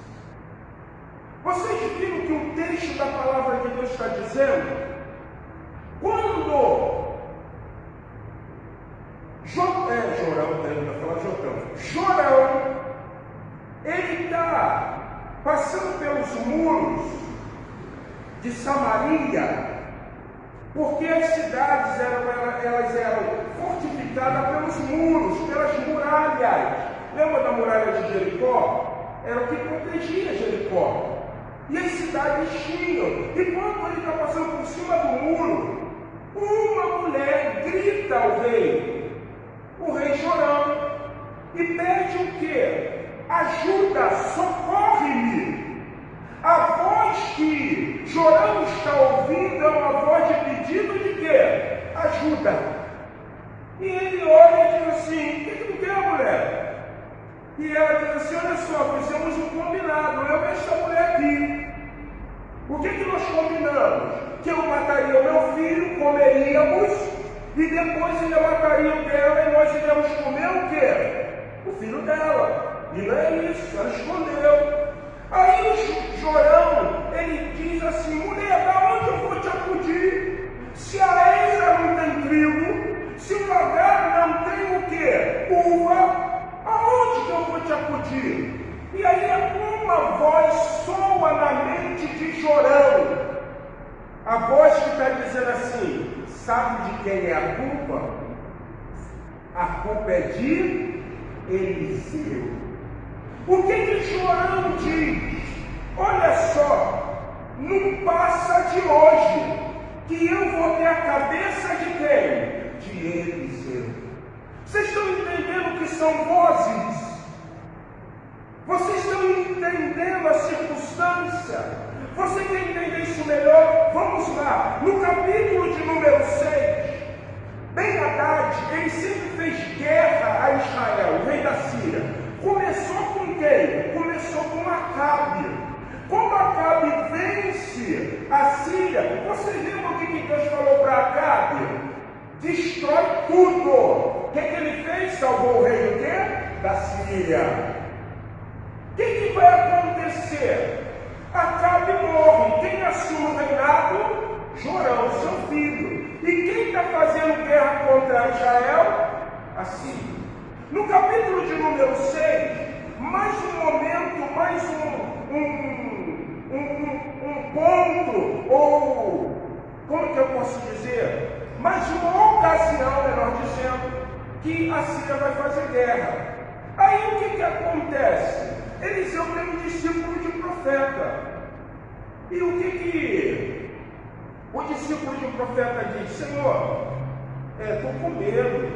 Vocês viram que o texto da palavra de Deus está dizendo? Quando Jorão, ele está passando pelos muros de Samaria, porque as cidades elas eram fortificadas pelos muros, pelas muralhas. Lembra da muralha de Jericó? Era o que protegia Jericó. E as cidades tinham. E quando ele está passando por cima do muro, uma mulher grita ao rei, o rei Jorão, e pede o quê? Ajuda, socorre-me. A voz que Jorão está ouvindo é uma voz de pedido de quê? Ajuda. E ele olha e diz assim: o que tu quer, mulher? E ela diz assim: olha só, fizemos um combinado, eu e esta mulher aqui. O que nós combinamos? Que eu mataria o meu filho, comeríamos, e depois ele mataria o dela e nós iríamos comer o quê? O filho dela. E não é isso, ela escondeu. Aí o Jorão, ele diz assim: mulher, da onde eu vou te acudir? Se a eira não tem trigo, se o lagar não tem o quê? Uva, aonde que eu vou te acudir? E aí uma voz soa na mente de Jorão. A voz que está dizendo assim: sabe de quem é a culpa? A culpa é de Eliseu. O que Jorão diz? Olha só, não passa de hoje que eu vou ter a cabeça de quem? De Eliseu. Vocês estão entendendo que são vozes? Vocês estão entendendo a circunstância? Você quer entender isso melhor? Vamos lá, no capítulo de número 6, Ben-Hadad, ele sempre fez guerra a Israel, o rei da Síria. Começou com quem? Começou com Acabe. Quando Acabe vence a Síria, você lembra o que Deus falou para Acabe? Destrói tudo. O que ele fez? Salvou o rei do quê? da Síria. O que vai acontecer? Acabe morre. Quem assume o reinado? Jorão, seu filho. E quem está fazendo guerra contra Israel? A Síria. No capítulo de número 6, mais um momento, mais um ponto, ou como que eu posso dizer? Mais uma ocasião, melhor dizendo, que a Síria vai fazer guerra. Aí o que acontece? Eliseu tem um discípulo de profeta. E o que o discípulo de profeta diz? Senhor, estou com medo,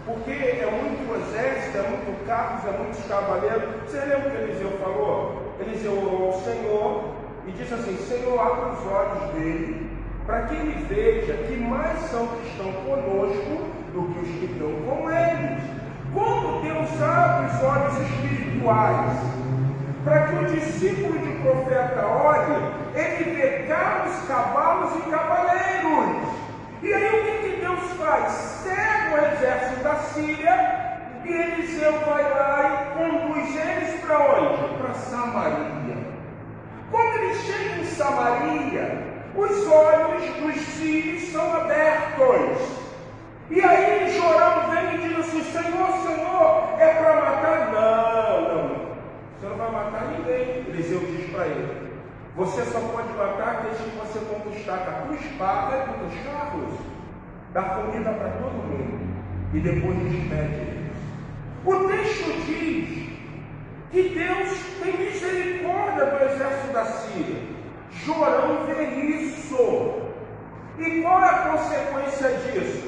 porque é muito exército, é muito carros, é muitos cavaleiros. Você lembra o que Eliseu falou? Eliseu orou ao Senhor e disse assim: Senhor, abre os olhos dele, para que ele veja que mais são que estão conosco do que os que estão com eles. Quando Deus abre os olhos espirituais, para que o discípulo de profeta olhe, ele vê carros, cavalos e cavaleiros. E aí o que Deus faz? Cega o exército da Síria, e Eliseu vai lá e conduz eles para onde? Para Samaria. Quando ele chega em Samaria, os olhos dos sírios são abertos. E aí Jorão vem e diz assim: Senhor, é para matar? Não. Você não vai matar ninguém. Eliseu diz para ele: você só pode matar aqueles que você conquistar com a tua espada e com os carros. Dá comida para todo mundo. E depois despede eles. O texto diz que Deus tem misericórdia do exército da Síria. Jorão vê isso. E qual é a consequência disso?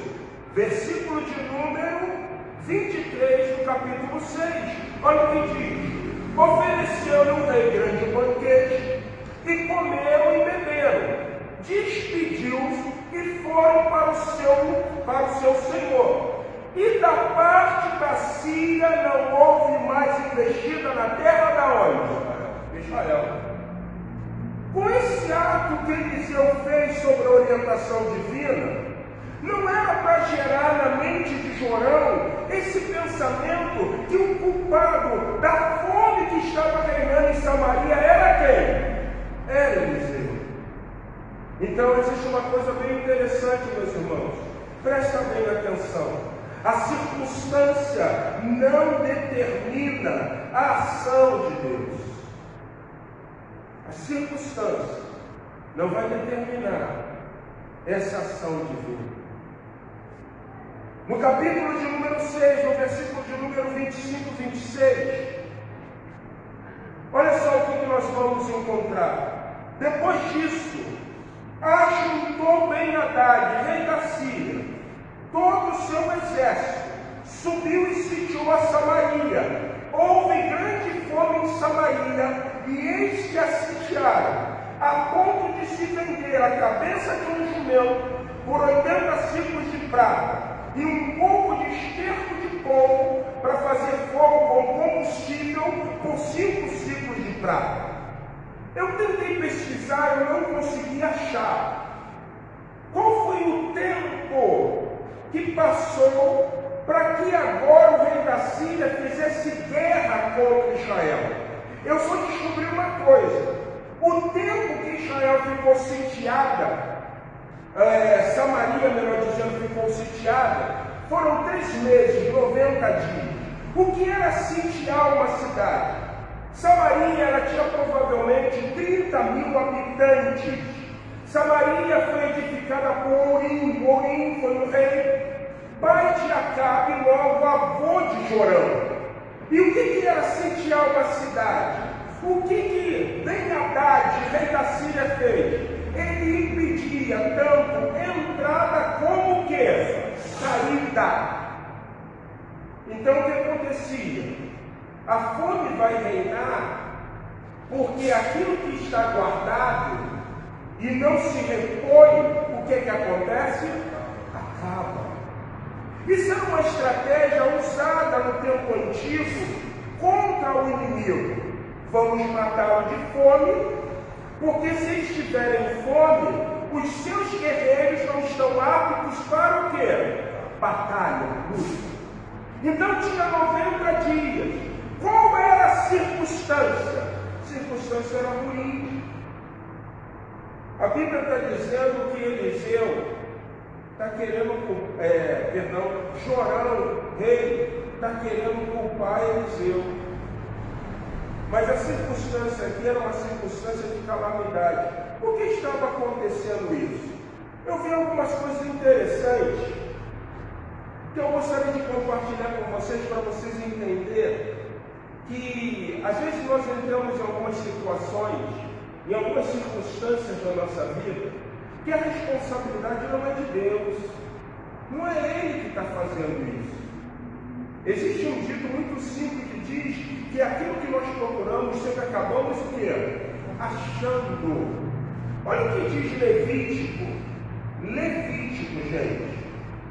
Versículo de número 23 do capítulo 6. Olha o que diz: ofereceu-lhe o rei grande banquete, e comeram e beberam, despediu-os e foram para o seu senhor. E da parte da Síria não houve mais investida na terra da onde? Israel. Com esse ato que Eliseu fez sobre a orientação divina, não era para gerar na mente de Jorão esse pensamento que o culpado da fome que estava reinando em Samaria era quem? Era Eliseu. Então existe uma coisa bem interessante, meus irmãos. Presta bem atenção. A circunstância não determina a ação de Deus. A circunstância não vai determinar essa ação divina. No capítulo de número 6, no versículo de número 25 e 26, olha só o que nós vamos encontrar. Depois disso, ajuntou Ben-Hadad, rei da Síria, todo o seu exército, subiu e sitiou a Samaria. Houve grande fome em Samaria, e eis que a sitiaram, a ponto de se vender a cabeça de um jumento por 80 ciclos de prata, e um pouco de esterco de coco para fazer fogo com combustível por 5 ciclos de prata. Eu tentei pesquisar, eu não consegui achar qual foi o tempo que passou para que agora o rei da Síria fizesse guerra contra Israel. Eu só descobri uma coisa: o tempo que Israel ficou sitiada, Samaria, melhor dizendo, ficou sitiada, foram 3 meses, 90 dias. O que era sitiar uma cidade? Samaria, ela tinha provavelmente 30 mil habitantes. Samaria foi edificada por Orim. Orim foi o rei pai de Acabe, logo avô de Jorão. E o que era sitiar uma cidade? O que Ben-Hadad, rei da Síria, fez? Ele impedia tanto entrada como o que? Saída. Então o que acontecia? A fome vai reinar porque aquilo que está guardado e não se repõe, o que acontece? Acaba. Isso é uma estratégia usada no tempo antigo contra o inimigo. Vamos matá-lo de fome, porque se eles tiverem fome, os seus guerreiros não estão aptos para o quê? Batalha, luta. Então tinha 90 dias. Qual era a circunstância? A circunstância era ruim. A Bíblia está dizendo que Eliseu está querendo, Jorão, rei, está querendo culpar Eliseu. Mas a circunstância aqui era uma circunstância de calamidade. Por que estava acontecendo isso? Eu vi algumas coisas interessantes que eu gostaria de compartilhar com vocês, para vocês entenderem que às vezes nós entramos em algumas situações, em algumas circunstâncias da nossa vida, que a responsabilidade não é de Deus, não é Ele que está fazendo isso. Existe um dito muito simples que diz que aquilo que nós procuramos sempre acabamos o quê? Achando. Olha o que diz Levítico, gente,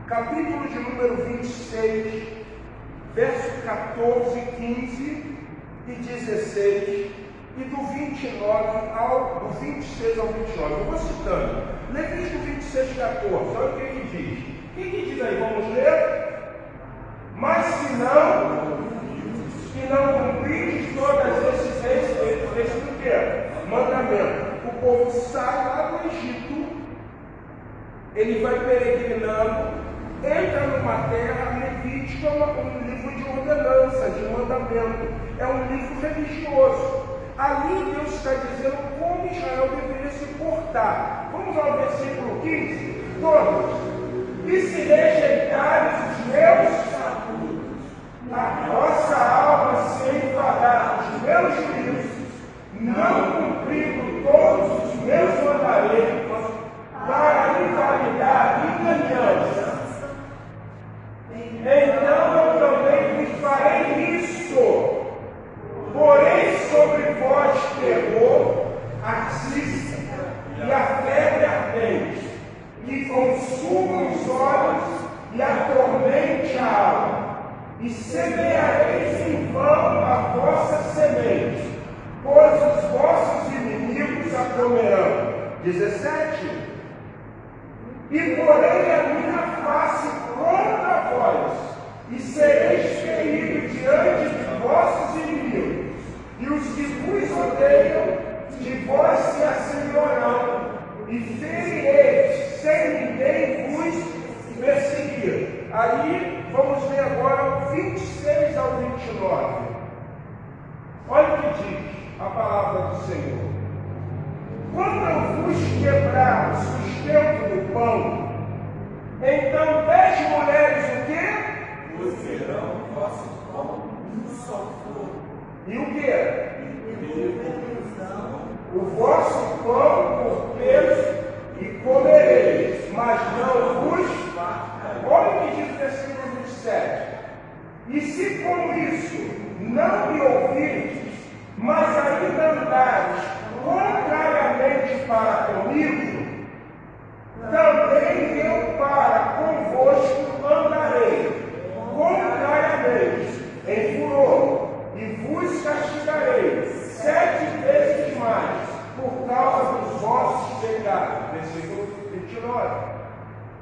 capítulo de número 26, verso 14, 15 e 16, e do 26 ao 29. Eu vou citando. Levítico 26, 14. Olha o que diz. O que diz aí? Vamos ler? Mas se não cumprir todas esses mandamentos, o povo sai lá do Egito, ele vai peregrinando, entra numa terra. Levítico é um livro de ordenança, de mandamento, é um livro religioso. Ali Deus está dizendo como Israel deveria se portar. Vamos ao versículo 15, todos. E se rejeitares os meus estatutos, a vossa alma se enfadará dos meus juízos, não cumprindo todos os meus mandamentos, para invalidar a minha aliança, então eu também vos farei isso. Porém sobre vós terror, a crítica e a febre ardente, que consuma os olhos e atormente a alma, e semeareis em vão a vossa semente, pois os vossos inimigos a comerão. 17. E porém a minha face contra vós, e sereis feridos diante de vossos inimigos, e os que vos odeiam de vós se assenhorarão, e ferireis sem ninguém vos perseguir. Aí vamos ver agora o 26 ao 29. Olha o que diz a palavra do Senhor. Quando eu vos quebrar o sustento do pão, então 10 mulheres o quê? Cocerão o vosso pão num só forno. E o quê? O vosso pão por peso e comereis, mas não vos fartarei. Olha o que diz o versículo 27. E se com isso não me ouvirdes, mas ainda andares contrariamente para comigo, também eu para convosco andarei contrariamente em furor, e vos castigarei 7 vezes mais por causa dos vossos pecados. Versículo 29.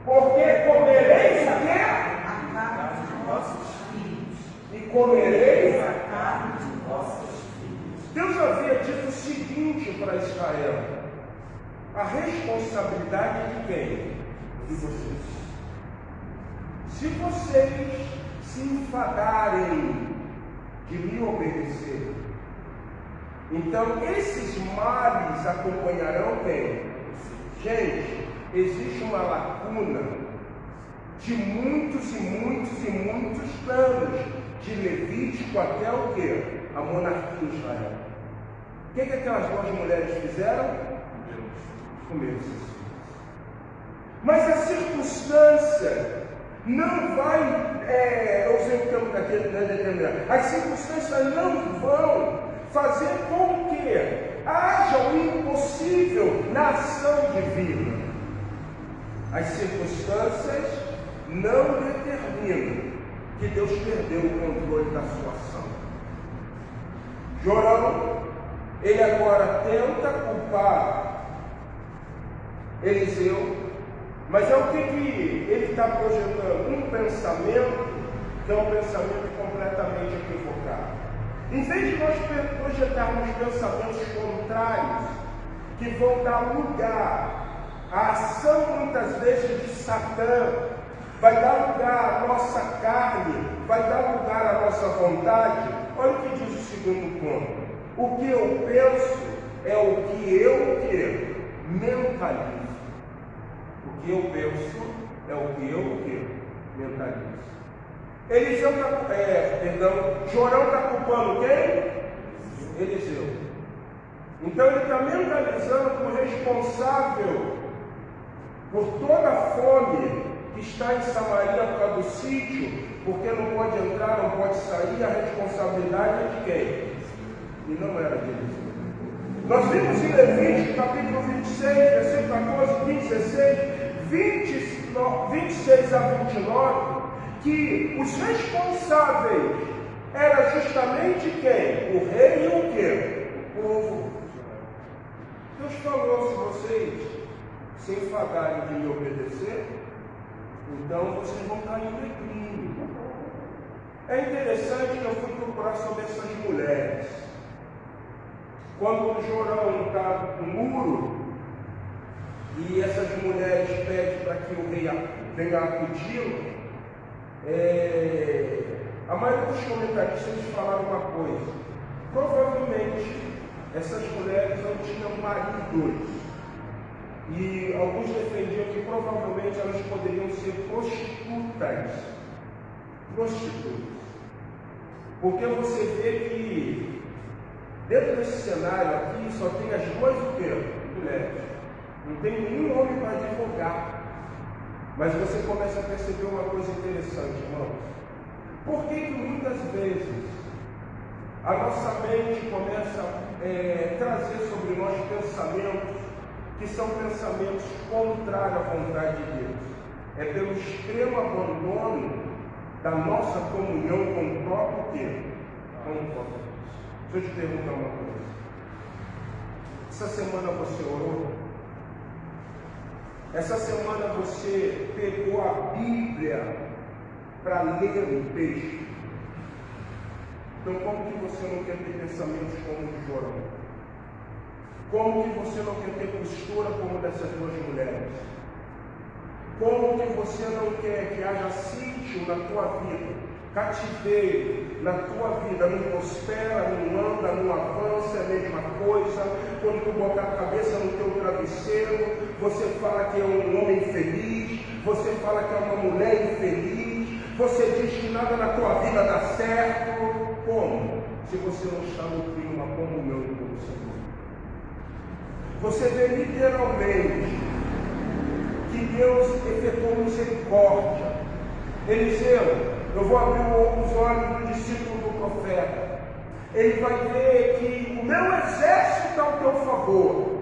Porque comereis o quê? A carne de vossos filhos. E comereis A carne de vossos filhos. Deus havia dito o seguinte para Israel: a responsabilidade é de quem? De vocês. Se vocês se enfadarem de me obedecer, então esses males acompanharão quem? Gente, existe uma lacuna de muitos anos, de Levítico até o quê? A monarquia em Israel. O que aquelas duas mulheres fizeram? Comeram seus filhos. Mas a circunstância não vai, eu usei o termo daquele, determinado. As circunstâncias não vão fazer com que haja o impossível na ação divina. As circunstâncias não determinam que Deus perdeu o controle da sua ação. Jorão, ele agora tenta culpar Eliseu, mas é o que ele está projetando? Um pensamento dão um pensamento completamente equivocado. Em vez de nós projetarmos pensamentos contrários, que vão dar lugar à ação, muitas vezes, de Satã, vai dar lugar à nossa carne, vai dar lugar à nossa vontade. Olha o que diz o segundo ponto. O que eu penso é o que eu mentalizo. O que eu penso é o que eu mentalizo. Jorão está culpando quem? Eliseu. Então ele está mentalizando o responsável por toda a fome que está em Samaria por causa do sítio, porque não pode entrar, não pode sair, a responsabilidade é de quem? E não era de Eliseu. Nós vimos em Levítico, capítulo 26, versículo 14, 15, 16, 26 a 29, que os responsáveis era justamente quem? O rei e o quê? O povo. Deus falou: se vocês se enfadarem de me obedecer, então vocês vão cair no crime. É interessante que eu fui procurar sobre essas mulheres. Quando o Jorão está no muro e essas mulheres pedem para que o rei venha acudi-lo, a maioria dos comentaristas falaram uma coisa: provavelmente essas mulheres não tinham maridos, e alguns defendiam que provavelmente elas poderiam ser prostitutas, porque você vê que dentro desse cenário aqui só tem as duas mulheres, não tem nenhum homem para advogar. Mas você começa a perceber uma coisa interessante, irmãos. Por que muitas vezes a nossa mente começa a trazer sobre nós pensamentos que são pensamentos contrários à vontade de Deus? É pelo extremo abandono da nossa comunhão com o próprio quê? Com o próprio Deus. Deixa eu te perguntar uma coisa. Essa semana você orou? Essa semana você pegou a Bíblia para ler um texto? Então, como que você não quer ter pensamentos como o de Jorão? Como que você não quer ter postura como dessas duas mulheres? Como que você não quer que haja sítio na tua vida, cativeiro na tua vida, não prospera, não anda, não avança, é a mesma coisa? Quando tu botar a cabeça no teu travesseiro, você fala que é um homem infeliz, você fala que é uma mulher infeliz, você diz que nada na tua vida dá certo. Como? Se você não está nutrindo uma comunhão com o Senhor. Você vê literalmente que Deus efetuou misericórdia. Eliseu, eu vou abrir os olhos do discípulo do profeta. Ele vai ver que o meu exército está ao teu favor.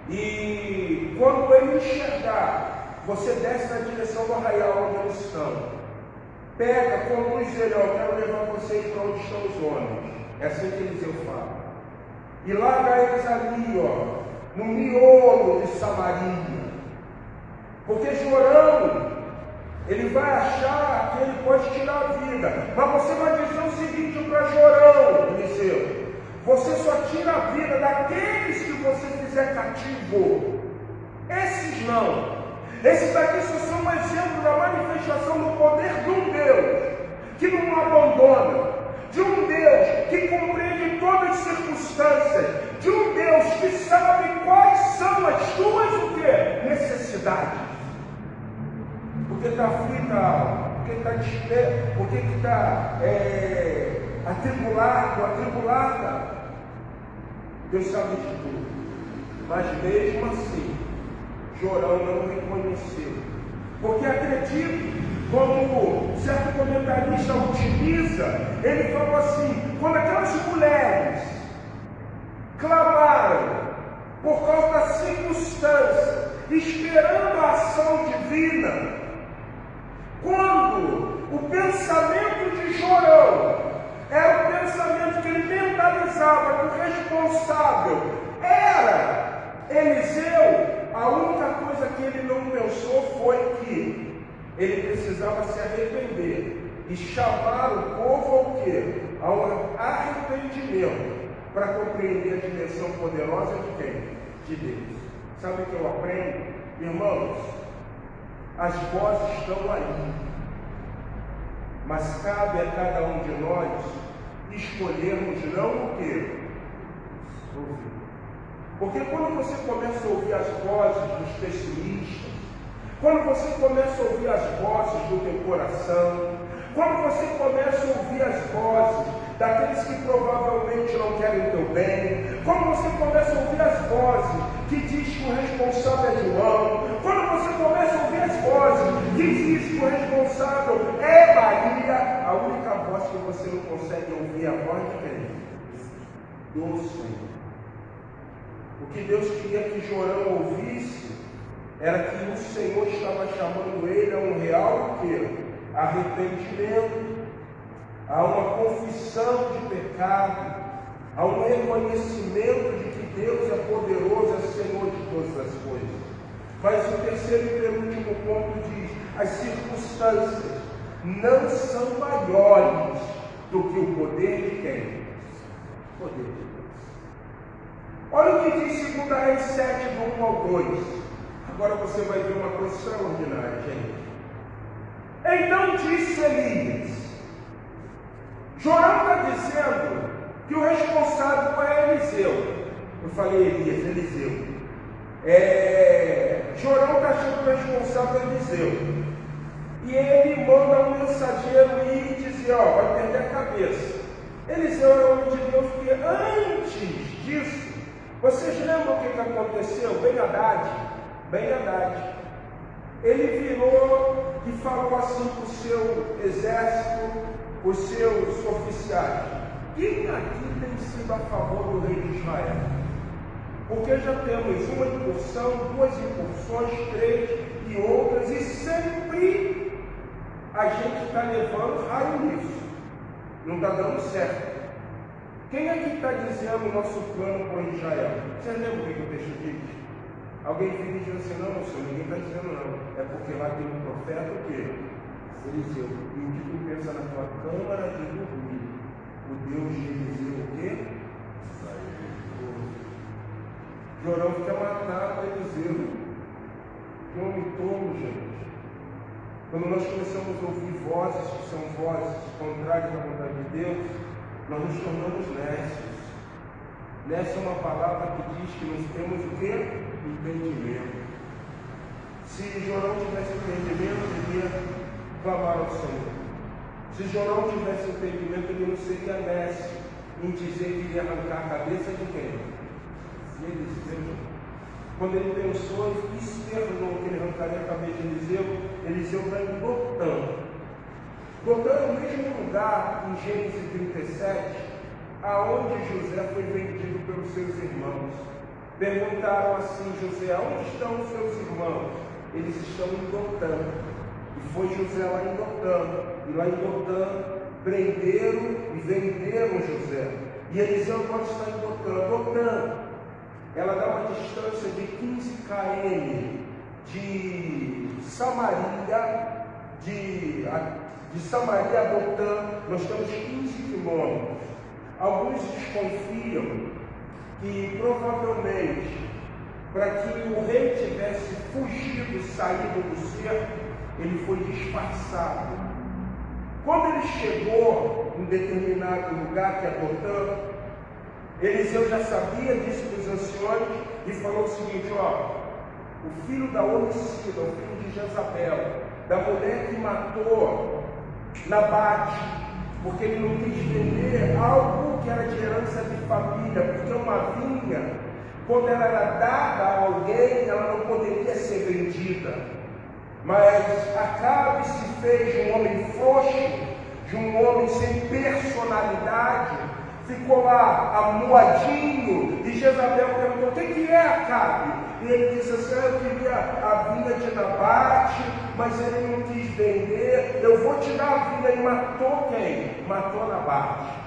E quando ele enxergar, você desce na direção do arraial onde eles estão. Pega, conduz ele: eu quero levar vocês para onde estão os homens. É assim que Eliseu fala. E larga eles ali, no miolo de Samaria. Porque Jorão, ele vai achar que ele pode tirar a vida. Mas você vai dizer o seguinte para Jorão, Eliseu: você só tira a vida daqueles que você fizer cativo. Esses não. Esses daqui só são um exemplo da manifestação do poder de um Deus que não abandona, de um Deus que compreende todas as circunstâncias, de um Deus que sabe quais são as tuas necessidades. Porque está aflita a alma, porque está atribulada. Deus sabe de tudo. Mas mesmo assim, Jorão não reconheceu. Porque acredito, como certo comentarista utiliza, ele falou assim: quando aquelas mulheres clamaram por causa da circunstância, esperando a ação divina, quando o pensamento de Jorão era o pensamento que ele mentalizava que o responsável era Eliseu, a única coisa que ele não pensou foi que ele precisava se arrepender E chamar o povo ao quê? Ao arrependimento, para compreender a direção poderosa de quem? De Deus. Sabe o que eu aprendo? Irmãos, as vozes estão aí, mas cabe a cada um de nós escolhermos não o quê? Ouvir. Porque quando você começa a ouvir as vozes dos pessimistas, quando você começa a ouvir as vozes do teu coração, quando você começa a ouvir as vozes daqueles que provavelmente não querem o teu bem, quando você começa a ouvir as vozes que diz que o responsável é João, quando você começa a ouvir as vozes que diz que o responsável é Maria, a única voz que você não consegue ouvir é a voz de quem? Do Senhor. O que Deus queria que Jorão ouvisse era que o Senhor estava chamando ele a um real quê? Arrependimento, a uma confissão de pecado, a um reconhecimento de que Deus é poderoso, é Senhor de todas as coisas. Mas o terceiro e penúltimo ponto diz: as circunstâncias não são maiores do que o poder de quem? O poder de Deus. Olha o que diz 2 Reis 7, do 1 ao 2. Agora você vai ver uma coisa extraordinária, gente. Então disse Elias: Jorão está dizendo que o responsável é Eliseu. Eu falei Elias, Eliseu. Jorão está achando que o responsável é Eliseu. E ele manda um mensageiro ir e dizer: ó, vai perder a cabeça. Eliseu era homem de Deus, porque antes disso, vocês lembram o que aconteceu? Ben-Hadad. Ele virou e falou assim para o seu exército, os seus oficiais: quem aqui tem sido a favor do rei de Israel? Porque já temos uma incursão, 2 incursões, 3 e outras, e sempre a gente está levando raio nisso. Não está dando certo. Quem aqui está dizendo o nosso plano para Israel? Vocês lembram o que o texto diz? Alguém fica dizendo assim: não, senhor, ninguém está dizendo não. É porque lá tem um profeta o quê? Eliseu. E o que tu pensa na tua câmara de dormir? O Deus de Eliseu o quê? Jorão quer matar Eliseu. Que homem tolo, gente. Quando nós começamos a ouvir vozes que são vozes contrárias à vontade de Deus, nós nos tornamos nécios. Nécio é uma palavra que diz que nós temos o quê? Entendimento. Se Jorão tivesse entendimento, ele ia clamar ao Senhor. Se Jorão tivesse entendimento, ele não seria nécio em dizer que iria arrancar a cabeça de quem? Eliseu. Quando ele pensou e externou que ele arrancaria a cabeça de Eliseu, Eliseu está em Dotã. Dotã é o mesmo lugar em Gênesis 37, aonde José foi vendido pelos seus irmãos. Perguntaram assim: José, onde estão os seus irmãos? Eles estão em Dotã. E foi José lá em Dotã. E lá em Dotã prenderam e venderam José. E Eliseu agora está em Dotã. Dotã, ela dá uma distância de 15 km de Samaria, de Samaria a Dotã, nós temos 15 quilômetros. Alguns desconfiam que provavelmente, para que o rei tivesse fugido, saído do cerco, ele foi disfarçado. Quando ele chegou em determinado lugar, que é Dotã, Eliseu já sabia disso dos anciões e falou o seguinte: ó, o filho da homicida, o filho de Jezabel, da mulher que matou Nabate, porque ele não quis vender algo que era de herança de família, porque uma vinha, quando ela era dada a alguém, ela não poderia ser vendida. Mas Acabe se fez de um homem frouxo, de um homem sem personalidade, ficou lá amuadinho, e Jezabel perguntou: o que é Acabe? E ele disse assim: eu queria a vinha de Nabate, mas ele não quis vender, eu vou te dar a vinha. E matou quem? Matou Nabate.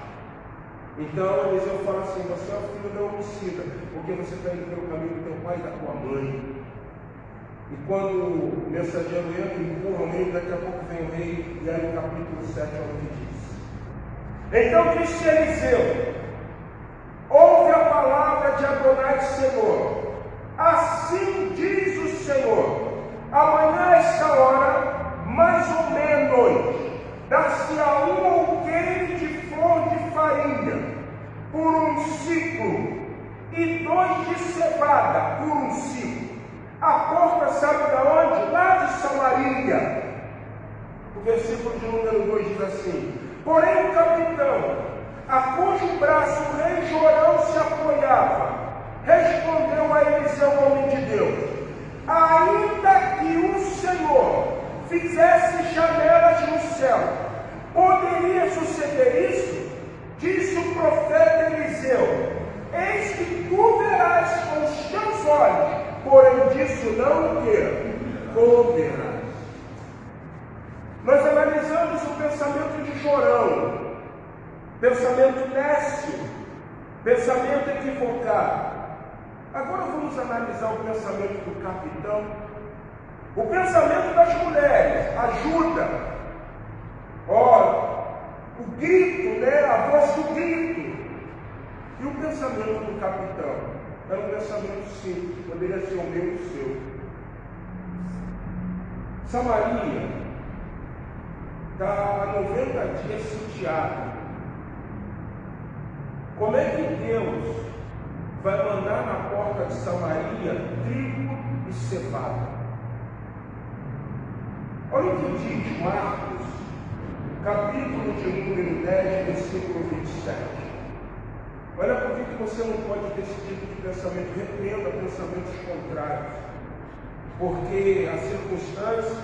Então Eliseu fala assim: você é o filho da homicida, porque você está indo pelo caminho do teu pai e da tua mãe. E quando o mensageiro entra, empurra o rei, daqui a pouco vem o rei, e aí no capítulo 7 é o que diz. Então disse Eliseu: ouve a palavra de Adonai, Senhor. Assim diz o Senhor: amanhã a esta hora, mais ou menos, dar-se-á um alqueire de flor de farinha por um ciclo, e 2 de cevada por um ciclo. A porta sabe de onde? Lá de Samaria. O versículo de número 2 diz assim: porém o capitão, a cujo braço o rei Jorão se apoiava, respondeu a Eliseu, homem de Deus: ainda que o Senhor fizesse janelas no céu, poderia suceder isso? Disse o profeta Eliseu: eis que tu verás com os teus olhos, porém disso não comerás. Nós analisamos o pensamento de Jorão, pensamento nécio, pensamento equivocado. Agora vamos analisar o pensamento do capitão, o pensamento das mulheres, ajuda. O grito, a voz do grito. E o pensamento do capitão era um pensamento simples, poderia ser o meu e o seu. Samaria está há 90 dias sitiada. Como é que Deus vai mandar na porta de Samaria trigo e cevada? Olha o que diz Marcos, capítulo de número 10, versículo 27. Olha por que você não pode ter esse tipo de pensamento. Repreenda pensamentos contrários. Porque a circunstância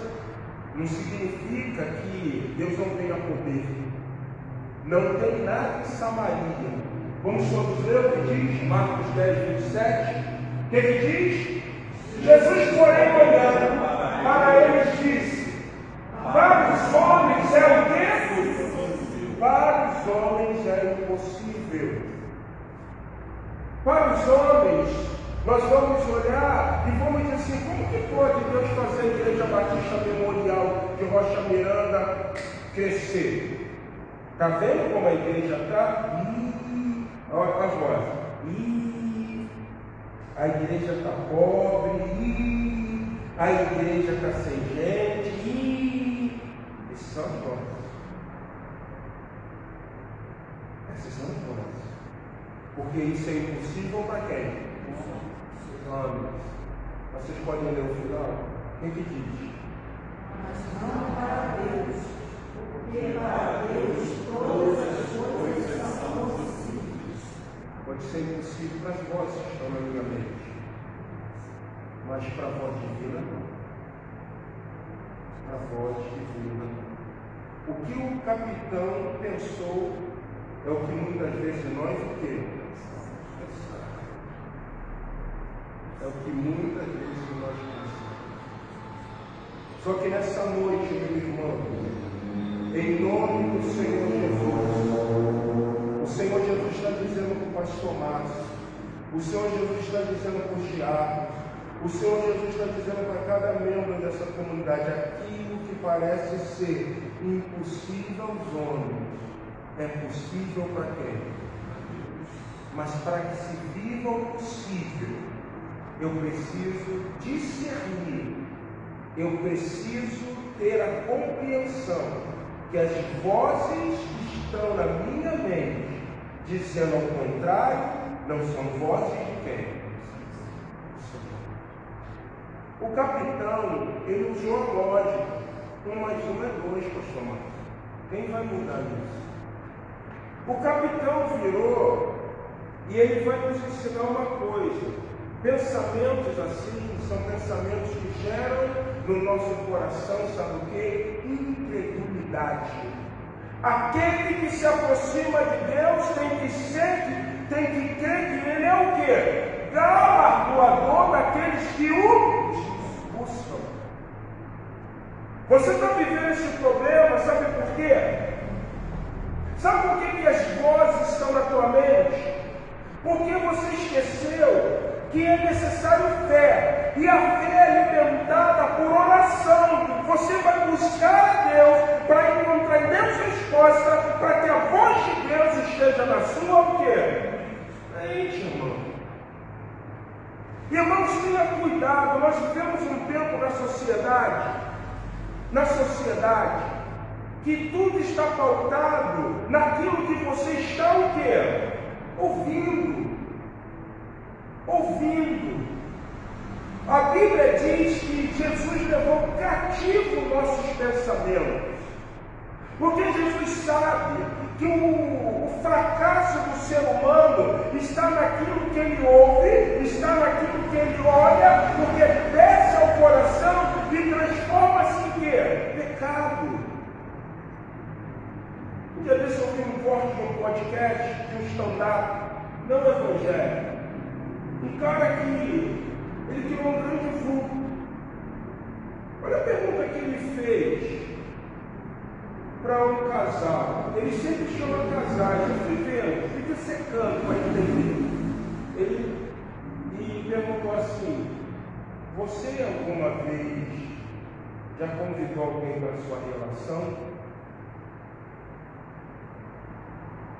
não significa que Deus não tenha poder. Não tem nada em Samaria. Vamos todos ler o que diz Marcos 10, 27. O que ele diz? Jesus, porém, olhando para eles, disse: para os homens é o quê? Para os homens é impossível. Para os homens, nós vamos olhar e vamos dizer assim: como que pode Deus fazer a Igreja Batista Memorial de Rocha Miranda crescer? Está vendo como a igreja está? Olha as vozes. A igreja está pobre. A igreja está sem gente. Essas são as vozes. Essas são as vozes. Porque isso é impossível para quem? Homens. Vocês podem ler o final? Quem que diz? Mas não para Deus, porque para Deus todas as coisas são possíveis. Pode ser impossível para as vozes que estão na minha mente, mas para a voz divina não. Para a voz divina não. O que o capitão pensou é o que muitas vezes nós o quê? É o que muitas vezes nós pensamos. Só que nessa noite, meu irmão, em nome do Senhor Jesus, o Senhor Jesus está dizendo para o pastor Márcio, o Senhor Jesus está dizendo para os diáconos, o Senhor Jesus está dizendo para cada membro dessa comunidade: aquilo que parece ser impossível aos homens, é possível para quem? Mas para que se viva o possível, eu preciso discernir, eu preciso ter a compreensão que as vozes que estão na minha mente, dizendo ao contrário, não são vozes de quem? O capitão, ele usou a lógica: 1 mais 1 é 2, pastor Marcos. Quem vai mudar isso? O capitão virou e ele vai nos ensinar uma coisa: pensamentos assim são pensamentos que geram no nosso coração, sabe o que? Incredulidade. Aquele que se aproxima de Deus tem que crer que Ele é o quê? Galardoador daqueles que o buscam. Você está vivendo esse problema, sabe por quê? Sabe por que as vozes estão na tua mente? Porque você esqueceu que é necessário fé, e a fé é alimentada buscar a Deus, para encontrar em Deus resposta, para que a voz de Deus esteja na sua o quê? Mente, irmão. Irmãos, tenha cuidado, nós vivemos um tempo na sociedade, que tudo está pautado naquilo que você está o quê? Ouvindo. A Bíblia diz que Jesus levou cativo nossos pensamentos. Porque Jesus sabe que o fracasso do ser humano está naquilo que ele ouve, está naquilo que ele olha, porque desce ao coração e transforma-se em quê? Pecado. Um dia desse eu ouvi um corte de um podcast, de um stand-up, não evangélico. Um cara que ele criou um grande vulto. Olha a pergunta que ele fez para um casal. Ele sempre chama casais. Eu fui vendo, fica secando para entender. Ele me perguntou assim: você alguma vez já convidou alguém para a sua relação?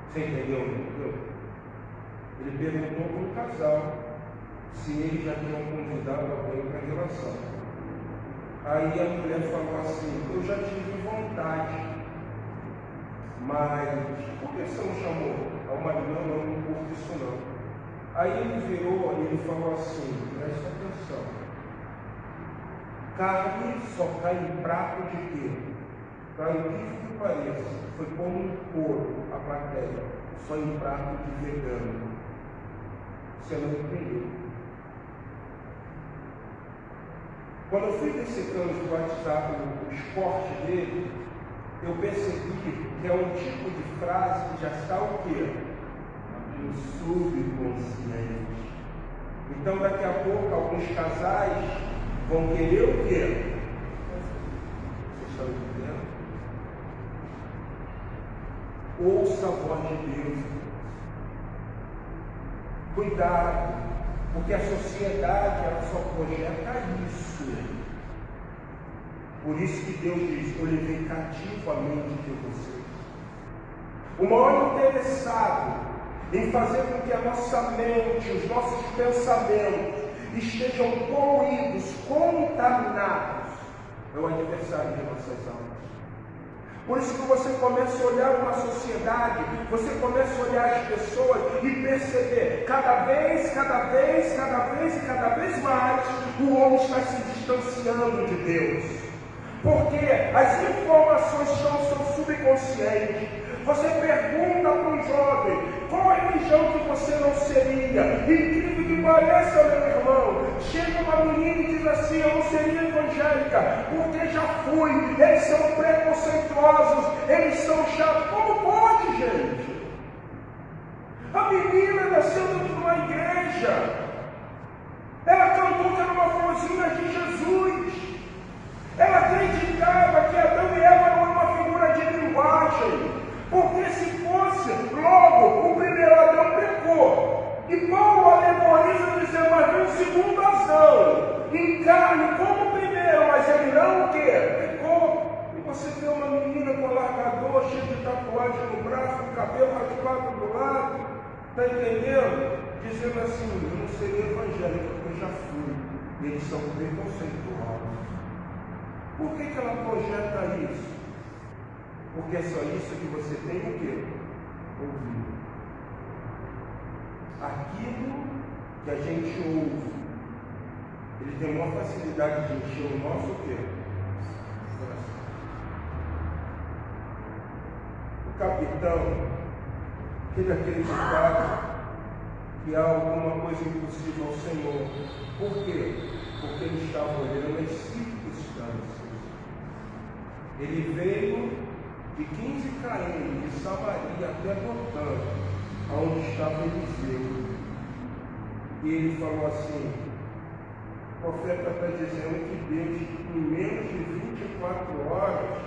Você entendeu? Ele perguntou para um casal se eles já tinham convidado alguém para a relação. Aí a mulher falou assim: eu já tive vontade, mas por que você não chamou? A marido não curte isso não. Aí ele virou e ele falou assim: presta atenção, carne só cai em prato de quê? Para incrível que pareça, foi como um couro a plateia, só em prato de vegano. Você não entendeu. Quando eu fui decifrando o WhatsApp, o esporte dele, eu percebi que é um tipo de frase que já está o quê? No subconsciente. Então daqui a pouco alguns casais vão querer o quê? Vocês estão entendendo? Ouça a voz de Deus. Cuidado, porque a sociedade ela só projeta isso. Por isso que Deus diz: eu levei cativo a mente de vocês. O maior interessado em fazer com que a nossa mente, os nossos pensamentos estejam poluídos, contaminados, é o adversário de nossas almas. Por isso que você começa a olhar uma sociedade, você começa a olhar as pessoas e perceber cada vez mais o homem está se distanciando de Deus. Porque as informações estão no seu subconsciente. Você pergunta para um jovem: qual a religião que você não seria? Incrível que pareça, meu irmão, chega uma menina e diz assim: eu não seria evangélica, porque já fui. Eles são preconceituosos, eles são chatos. Como pode, gente? A menina nasceu dentro de uma igreja, ela cantou que era uma florzinha de Jesus. Ela acreditava que Adão e Eva não eram uma figura de linguagem, porque se fosse, logo, o primeiro Adão pecou. E Paulo alemoriza dizendo: mas veio o segundo Adão, em carne como o primeiro, mas ele não o quê? Pecou. E você vê uma menina com alargador, cheia de tatuagem no braço, o cabelo raspado do lado, está entendendo? Dizendo assim: eu não seria evangélica, porque eu já fui. Eles são preconceituosos. Por que ela projeta isso? Porque é só isso que você tem o quê? Ouvir. Aquilo que a gente ouve, ele tem uma facilidade de encher o nosso o quê? Coração. O capitão, ele acreditava que há alguma coisa impossível ao Senhor. Por quê? Porque ele estava olhando as circunstâncias. Ele veio de 15 km de Samaria até Dotã, onde estava Eliseu. E ele falou assim: o profeta está dizendo que Deus, em menos de 24 horas,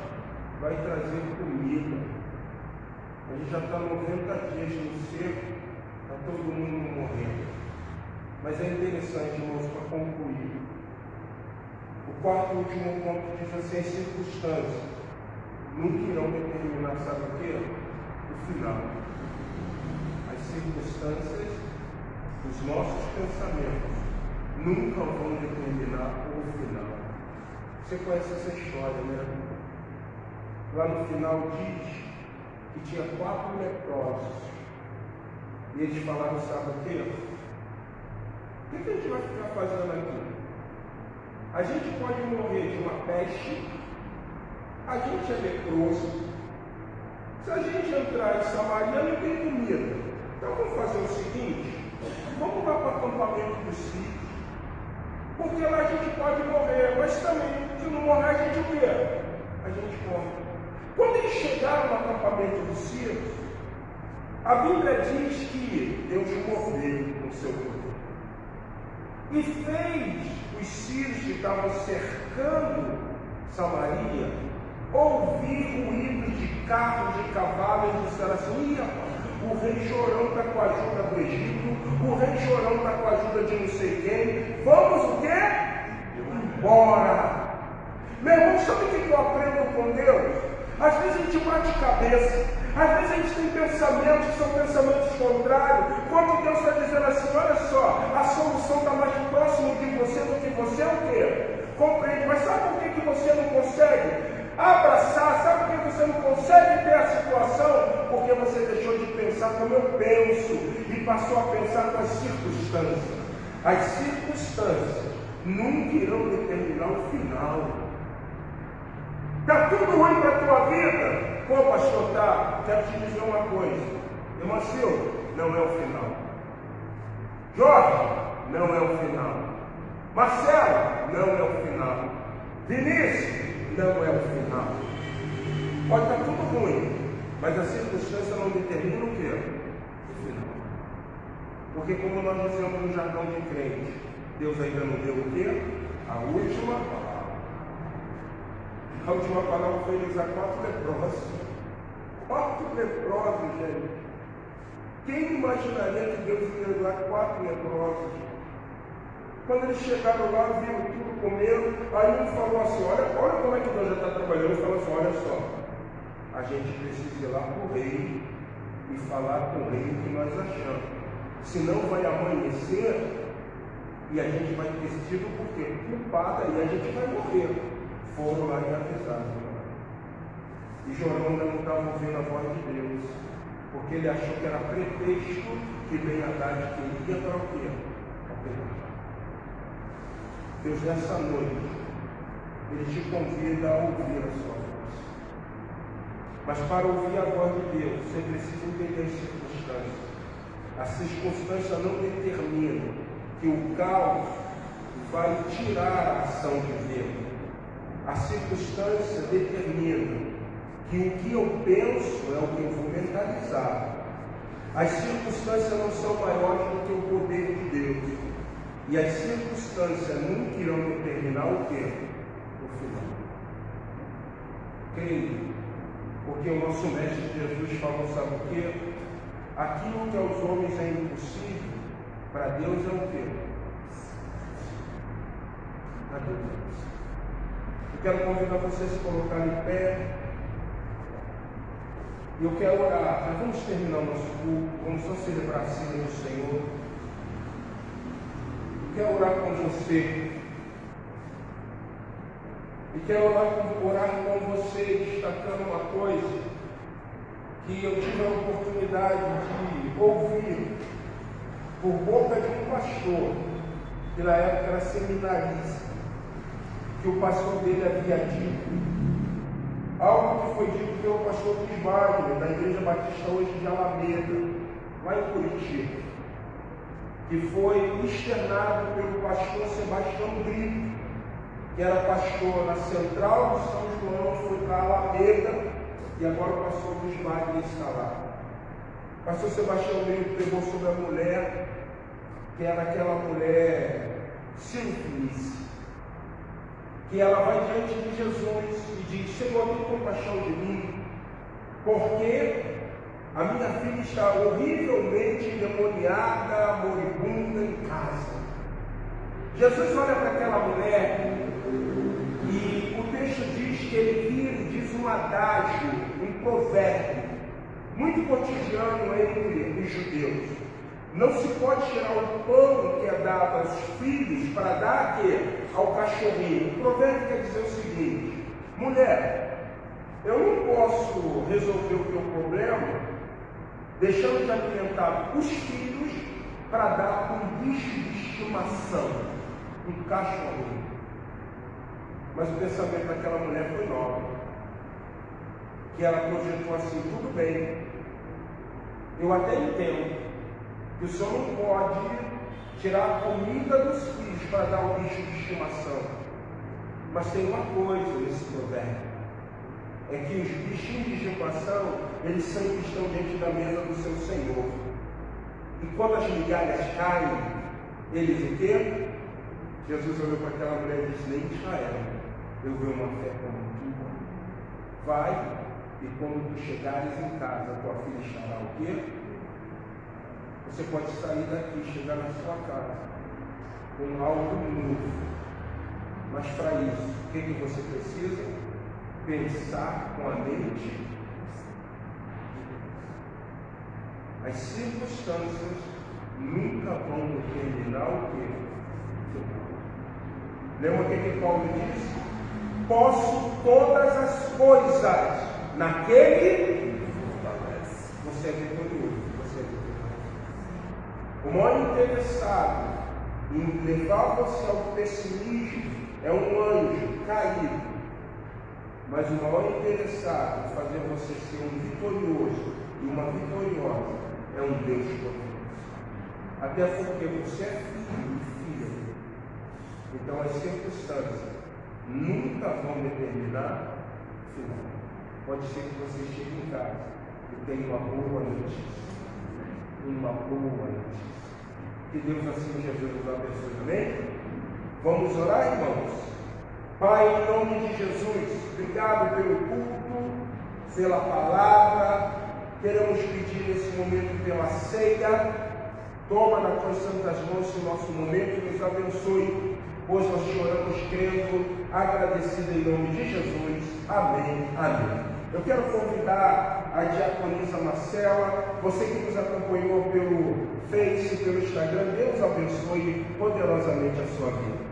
vai trazer comida. A gente já está 90 dias no seco, está todo mundo morrendo. Mas é interessante, irmãos, para concluir. O O quarto e último ponto diz assim: as circunstâncias nunca irão determinar, sabe o quê? O final. As circunstâncias dos nossos pensamentos nunca vão determinar o final. Você conhece essa história, né? Lá no final diz que tinha 4 leprosos. E eles falaram, sabe o quê? O que a gente vai ficar fazendo aqui? A gente pode morrer de uma peste, a gente é leproso. Se a gente entrar em Samaria, não tem comida. Então vamos fazer o seguinte, vamos lá para o acampamento dos sírios, porque lá a gente pode morrer, mas também, se não morrer, a gente o quê? A gente morre. Quando eles chegaram no acampamento dos sírios, a Bíblia diz que Deus moveu com seu poder e fez os sírios que estavam cercando Samaria ouvir ruído de carros, de cavalos, e disseram assim: ih, o rei Jorão está com a ajuda do Egito, o rei Jorão está com a ajuda de não sei quem, vamos o quê? Embora. Meu irmão, sabe o que eu aprendo com Deus? Às vezes a gente bate cabeça, às vezes a gente tem pensamentos que são pensamentos contrários, quando Deus está dizendo assim: olha só, a solução está mais próxima de você do que você o quê? Compreende, mas sabe por que você não consegue abraçar? Sabe por que você não consegue ter a situação? Porque você deixou de pensar como eu penso e passou a pensar com as circunstâncias. As circunstâncias nunca irão determinar o final. Está tudo ruim para a tua vida? Pô, pastor, tá, quero te dizer uma coisa. Irmã Silvia, não é o final. Jorge, não é o final. Marcelo, não é o final. Vinícius, não é o final. Pode estar tudo ruim, mas a circunstância não determina o quê? O final. Porque como nós dizemos no jargão de crente, Deus ainda não deu o quê? A última palavra. A última palavra foi usar 4 leprosos. 4 leprosos, gente. Quem imaginaria que Deus ia usar 4 leprosos? Quando eles chegaram lá, viram tudo, comeram, aí um falou assim: olha como é que Deus já está trabalhando. Ele falou assim: olha só, a gente precisa ir lá para o rei e falar com o rei o que nós achamos. Senão vai amanhecer e a gente vai ter sido por quê? Culpada e a gente vai morrer. Foram lá e avisaram. E Jorão ainda não estava ouvindo a voz de Deus, porque ele achou que era pretexto que Ben-Hadad queria para o quê? Deus, nessa noite, Ele te convida a ouvir a sua voz. Mas para ouvir a voz de Deus, você precisa entender as circunstâncias. A circunstância não determina que o caos vai tirar a ação de Deus. A circunstância determina que o que eu penso é o que eu vou mentalizar. As circunstâncias não são maiores do que o poder de Deus. E as circunstâncias nunca irão determinar o quê? O final. Creio. Porque o nosso mestre Jesus falou, sabe o quê? Aquilo que aos homens é impossível, para Deus é o quê? Para Deus é impossível. Eu quero convidar você a se colocar em pé. E eu quero orar. Nós vamos terminar o nosso culto. Vamos só celebrar a ceia do Senhor. Eu quero orar com você. E quero orar com você, destacando uma coisa que eu tive a oportunidade de ouvir por boca de um pastor, que na época era seminarista, que o pastor dele havia dito. Algo que foi dito pelo pastor Luiz Wagner, da Igreja Batista hoje de Alameda, lá em Curitiba, que foi externado pelo pastor Sebastião Brito, que era pastor na Central de São João, foi para Alameda, e agora o pastor Luiz Wagner está lá. O pastor Sebastião Brito pegou sobre a mulher, que era aquela mulher simples, que ela vai diante de Jesus e diz: Senhor, tem compaixão de mim, porque a minha filha está horrivelmente endemoniada, moribunda em casa. Jesus olha para aquela mulher texto diz que ele vira, diz um adágio, um provérbio, muito cotidiano entre os judeus. Não se pode tirar o pão que é dado aos filhos para dar a quê? Ao cachorrinho. O provérbio quer dizer o seguinte: mulher, eu não posso resolver o teu problema deixando de alimentar os filhos para dar um bicho de estimação, um cachorrinho. Mas o pensamento daquela mulher foi nobre, que ela projetou assim: tudo bem, eu até entendo que o senhor não pode tirar a comida dos filhos para dar ao bicho de estimação, mas tem uma coisa nesse provérbio, é que os bichinhos de estimação, eles sempre estão diante da mesa do seu Senhor, e quando as migalhas caem, eles o quê? Jesus olhou para aquela mulher e disse: nem Israel eu vi uma fé como tu. Vai, e quando tu chegares em casa, tua filha estará o quê? Você pode sair daqui e chegar na sua casa com algo novo. Mas para isso, o que você precisa? Pensar com a mente. As circunstâncias nunca vão determinar o quê? Lembra o que Paulo disse? Posso todas as coisas naquele você é vitorioso. O maior interessado em levar você ao pessimismo é um anjo caído, mas o maior interessado em fazer você ser um vitorioso e uma vitoriosa é um Deus poderoso. Até porque você é filho e filha. Então as circunstâncias nunca vão determinar o final. Pode ser que você chegue em casa e tenha uma boa notícia. Uma boa notícia. Que Deus assim, Jesus, nos abençoe. Amém? Vamos orar, irmãos? Pai, em nome de Jesus, obrigado pelo culto, pela palavra. Queremos pedir nesse momento pela ceia. Toma nas tuas santas mãos o nosso momento e nos abençoe, pois nós te oramos crendo, agradecido em nome de Jesus. Amém. Amém. Eu quero convidar a diaconisa Marcela, você que nos acompanhou pelo Face, pelo Instagram, Deus abençoe poderosamente a sua vida.